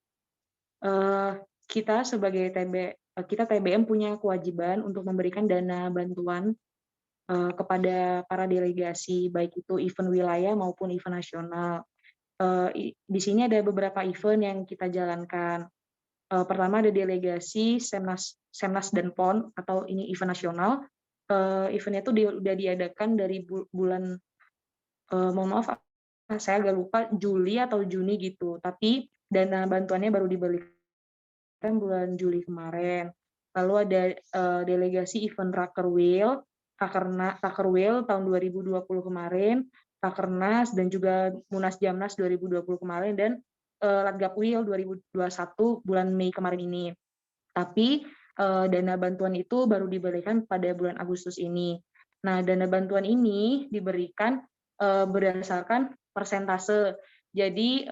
kita sebagai TBM punya kewajiban untuk memberikan dana bantuan kepada para delegasi, baik itu event wilayah maupun event nasional. Di sini ada beberapa event yang kita jalankan. Pertama ada delegasi Semnas dan PON, atau ini event nasional. Eventnya itu udah diadakan dari bulan, mohon maaf, saya agak lupa, Juli atau Juni gitu. Tapi dana bantuannya baru diberikan bulan Juli kemarin. Lalu ada delegasi event Rakerwil tahun 2020 kemarin, Rakernas, dan juga Munas Jamnas 2020 kemarin, dan Latgapwil 2021 bulan Mei kemarin ini. Tapi dana bantuan itu baru diberikan pada bulan Agustus ini. Nah, dana bantuan ini diberikan berdasarkan persentase. Jadi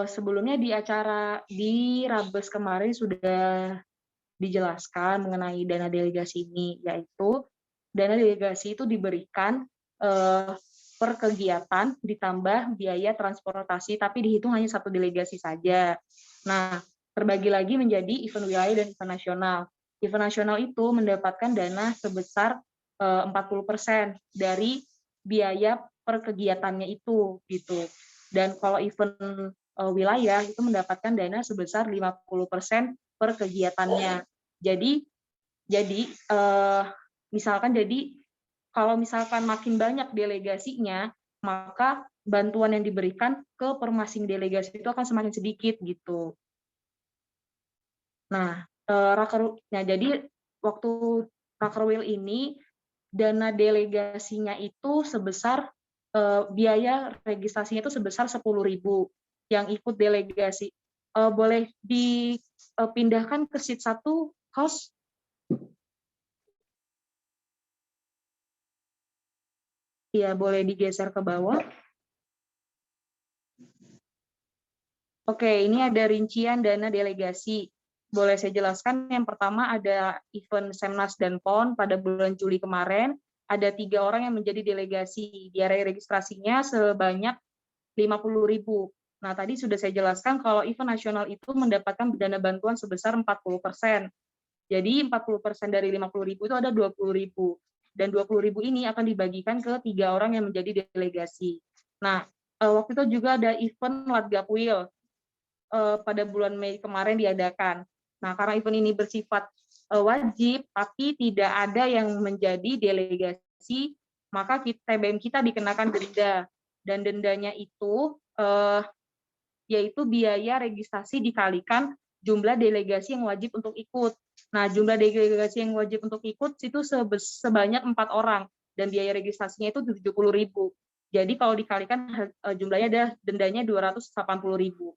sebelumnya di acara di Rabes kemarin sudah dijelaskan mengenai dana delegasi ini, yaitu dana delegasi itu diberikan per kegiatan ditambah biaya transportasi, tapi dihitung hanya satu delegasi saja. Nah, terbagi lagi menjadi event wilayah dan event nasional. Event nasional itu mendapatkan dana sebesar 40% dari biaya per kegiatannya itu, gitu. Dan kalau event wilayah itu mendapatkan dana sebesar 50% per kegiatannya. Jadi kalau misalkan makin banyak delegasinya, maka bantuan yang diberikan ke masing delegasi itu akan semakin sedikit gitu. Nah, jadi waktu Rakerwil ini dana delegasinya itu sebesar biaya registrasinya itu sebesar 10.000 yang ikut delegasi. Boleh dipindahkan ke sheet 1, host? Iya, boleh digeser ke bawah. Oke, ini ada rincian dana delegasi. Boleh saya jelaskan, yang pertama ada event Semnas dan PON pada bulan Juli kemarin, ada 3 orang yang menjadi delegasi. Biaya registrasinya sebanyak 50.000. Nah, tadi sudah saya jelaskan kalau event nasional itu mendapatkan dana bantuan sebesar 40%. Jadi 40% dari 50.000 itu ada 20.000. Dan 20.000 ini akan dibagikan ke 3 orang yang menjadi delegasi. Nah, waktu itu juga ada event Latgapwil pada bulan Mei kemarin diadakan. Nah, karena event ini bersifat wajib, tapi tidak ada yang menjadi delegasi, maka TBM kita dikenakan denda. Dan dendanya itu yaitu biaya registrasi dikalikan jumlah delegasi yang wajib untuk ikut. Nah, jumlah delegasi yang wajib untuk ikut itu sebanyak 4 orang, dan biaya registrasinya itu 70.000. Jadi kalau dikalikan jumlahnya ada dendanya 280.000.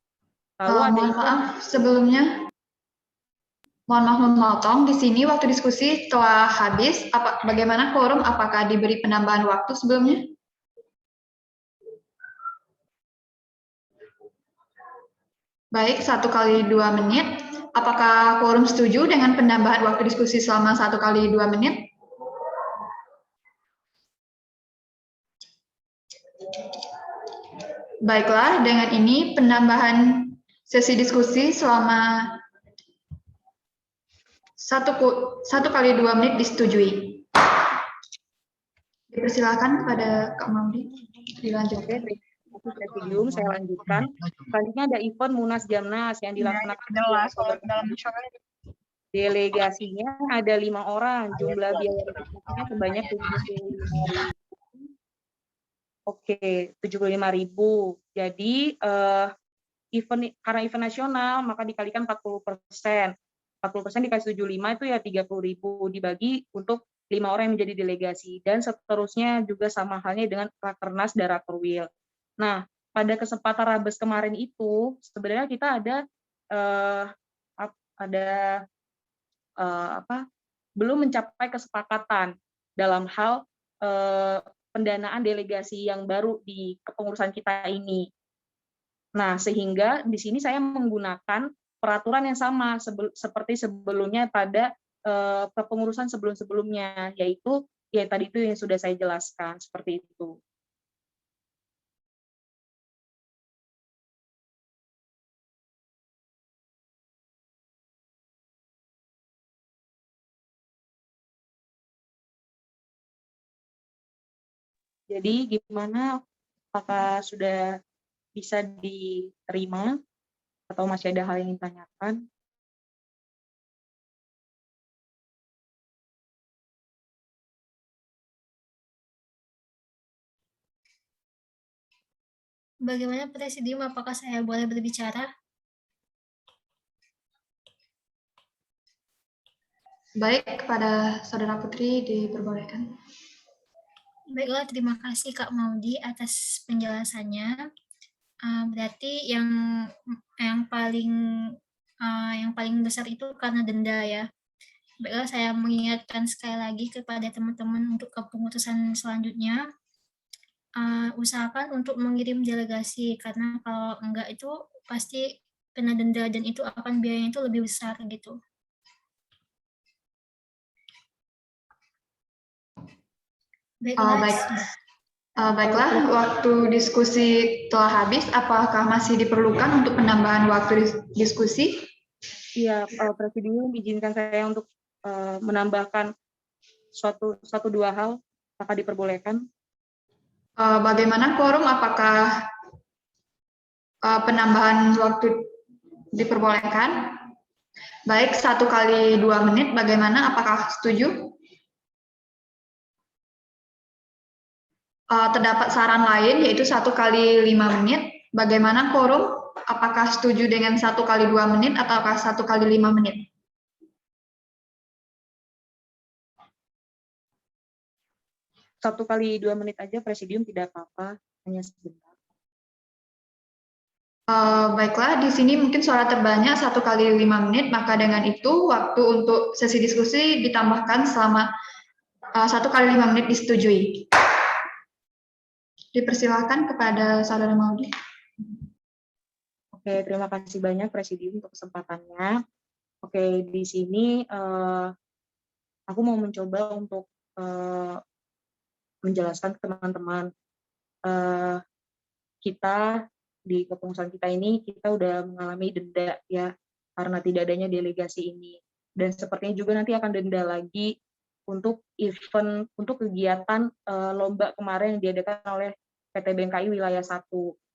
Lalu ada mohon maaf sebelumnya. Mohon maaf memotong, di sini waktu diskusi telah habis. Bagaimana quorum? Apakah diberi penambahan waktu sebelumnya? Baik, 1 kali 2 menit. Apakah quorum setuju dengan penambahan waktu diskusi selama 1 kali 2 menit? Baiklah, dengan ini penambahan sesi diskusi selama 1 kali 2 menit disetujui. Dipersilakan kepada Kak Maudi dilanjutkan. Presidium, saya lanjutkan. Selanjutnya ada event Munas Jamnas yang dilaksanakan dalam delegasinya ada 5 orang, jumlah biaya registrasinya sebanyak 75.000. Oke, 75.000. Jadi karena event nasional maka dikalikan 40%. 40% dikasih 75 itu ya 30.000 dibagi untuk 5 orang yang menjadi delegasi, dan seterusnya juga sama halnya dengan Rakernas dan Rakerwil. Nah, pada kesempatan Rabes kemarin itu sebenarnya kita belum mencapai kesepakatan dalam hal pendanaan delegasi yang baru di kepengurusan kita ini. Nah, sehingga di sini saya menggunakan peraturan yang sama seperti sebelumnya pada kepengurusan sebelum-sebelumnya, yaitu ya tadi itu yang sudah saya jelaskan seperti itu. Jadi gimana? Apakah sudah bisa diterima atau masih ada hal yang ingin ditanyakan? Bagaimana Presidium, apakah saya boleh berbicara? Baik, kepada Saudara Putri diperbolehkan. Baiklah, terima kasih Kak Maudi atas penjelasannya. Berarti yang paling besar itu karena denda ya. Baiklah, saya mengingatkan sekali lagi kepada teman-teman untuk kepengurusan selanjutnya, usahakan untuk mengirim delegasi, karena kalau enggak itu pasti kena denda dan itu akan biayanya itu lebih besar gitu. Baiklah, waktu diskusi telah habis. Apakah masih diperlukan untuk penambahan waktu diskusi? Iya, Presidium izinkan saya untuk menambahkan satu dua hal, apakah diperbolehkan? Bagaimana quorum? Apakah penambahan waktu diperbolehkan? Baik, 1 kali 2 menit. Bagaimana? Apakah setuju? Terdapat saran lain, yaitu 1 kali 5 menit. Bagaimana quorum? Apakah setuju dengan 1 kali 2 menit ataukah 1 kali 5 menit? Satu kali 2 menit aja, Presidium, tidak apa-apa, hanya sebentar. Baiklah, di sini mungkin suara terbanyak 1 kali 5 menit, maka dengan itu waktu untuk sesi diskusi ditambahkan selama 1 kali 5 menit disetujui. Dipersilakan kepada Saudara Maudi. Oke, terima kasih banyak Presidium untuk kesempatannya. Oke, di sini aku mau mencoba untuk menjelaskan ke teman-teman. Kita di kepengurusan kita ini, kita udah mengalami denda ya, karena tidak adanya delegasi ini. Dan sepertinya juga nanti akan denda lagi untuk event, untuk kegiatan lomba kemarin yang diadakan oleh PT BNKI Wilayah 1.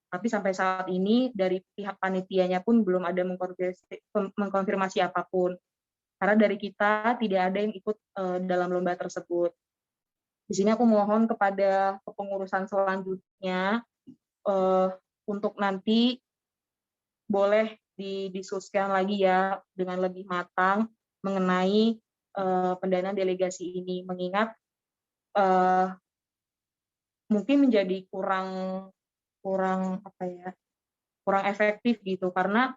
Tapi sampai saat ini dari pihak panitianya pun belum ada mengkonfirmasi apapun. Karena dari kita tidak ada yang ikut dalam lomba tersebut. Di sini aku mohon kepada kepengurusan selanjutnya untuk nanti boleh didiskusikan lagi ya dengan lebih matang mengenai pendanaan delegasi ini, mengingat mungkin menjadi kurang efektif gitu, karena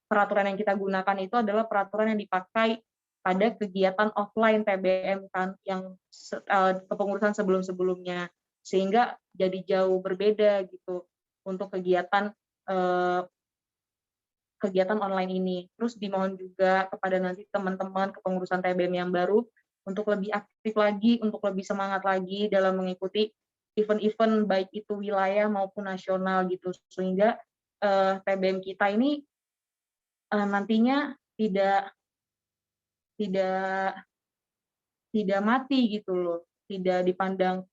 peraturan yang kita gunakan itu adalah peraturan yang dipakai pada kegiatan offline TBM kan, yang kepengurusan sebelum-sebelumnya, sehingga jadi jauh berbeda gitu untuk kegiatan online ini. Terus dimohon juga kepada nanti teman-teman kepengurusan TBM yang baru untuk lebih aktif lagi, untuk lebih semangat lagi dalam mengikuti event-event baik itu wilayah maupun nasional gitu, sehingga TBM kita ini nantinya tidak mati gitu loh, tidak dipandang,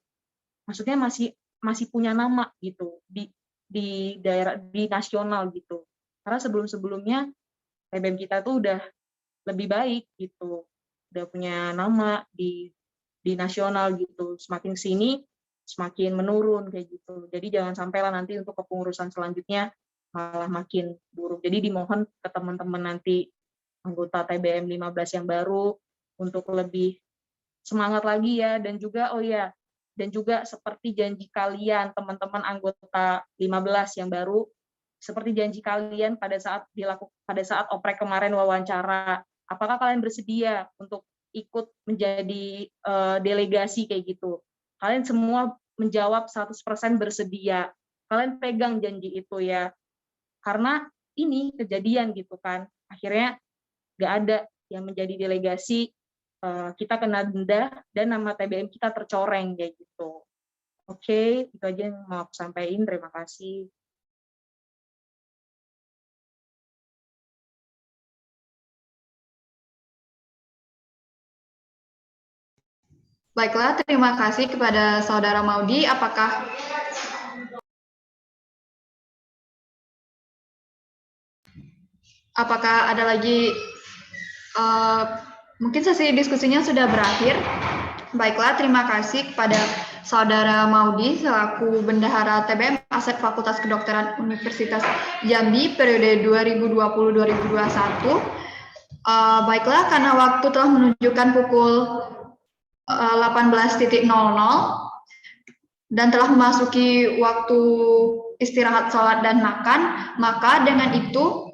maksudnya masih punya nama gitu di daerah, di nasional gitu. Karena sebelum-sebelumnya TBM kita tuh udah lebih baik gitu, udah punya nama di nasional gitu. Semakin sini semakin menurun kayak gitu. Jadi jangan sampailah nanti untuk kepengurusan selanjutnya malah makin buruk. Jadi dimohon ke teman-teman nanti anggota TBM 15 yang baru untuk lebih semangat lagi ya, dan juga dan juga seperti janji kalian teman-teman anggota 15 yang baru, seperti janji kalian pada saat oprek kemarin wawancara, apakah kalian bersedia untuk ikut menjadi delegasi kayak gitu? Kalian semua menjawab 100% bersedia. Kalian pegang janji itu ya. Karena ini kejadian gitu kan. Akhirnya nggak ada yang menjadi delegasi, kita kena denda dan nama TBM kita tercoreng kayak gitu. Oke, itu aja yang mau aku sampaikan. Terima kasih. Baiklah, terima kasih kepada Saudara Maudi. Apakah ada lagi, mungkin sesi diskusinya sudah berakhir. Baiklah, terima kasih kepada Saudara Maudi selaku Bendahara TBM Aset Fakultas Kedokteran Universitas Jambi periode 2020-2021. Baiklah, karena waktu telah menunjukkan pukul 18.00 dan telah memasuki waktu istirahat sholat dan makan, maka dengan itu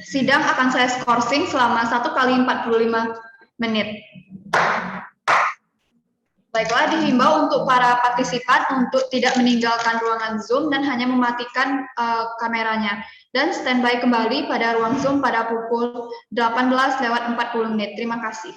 sidang akan saya skorsing selama 1 kali 45 menit. Baiklah, dihimbau untuk para partisipan untuk tidak meninggalkan ruangan Zoom dan hanya mematikan kameranya. Dan standby kembali pada ruang Zoom pada pukul 18:40. Terima kasih.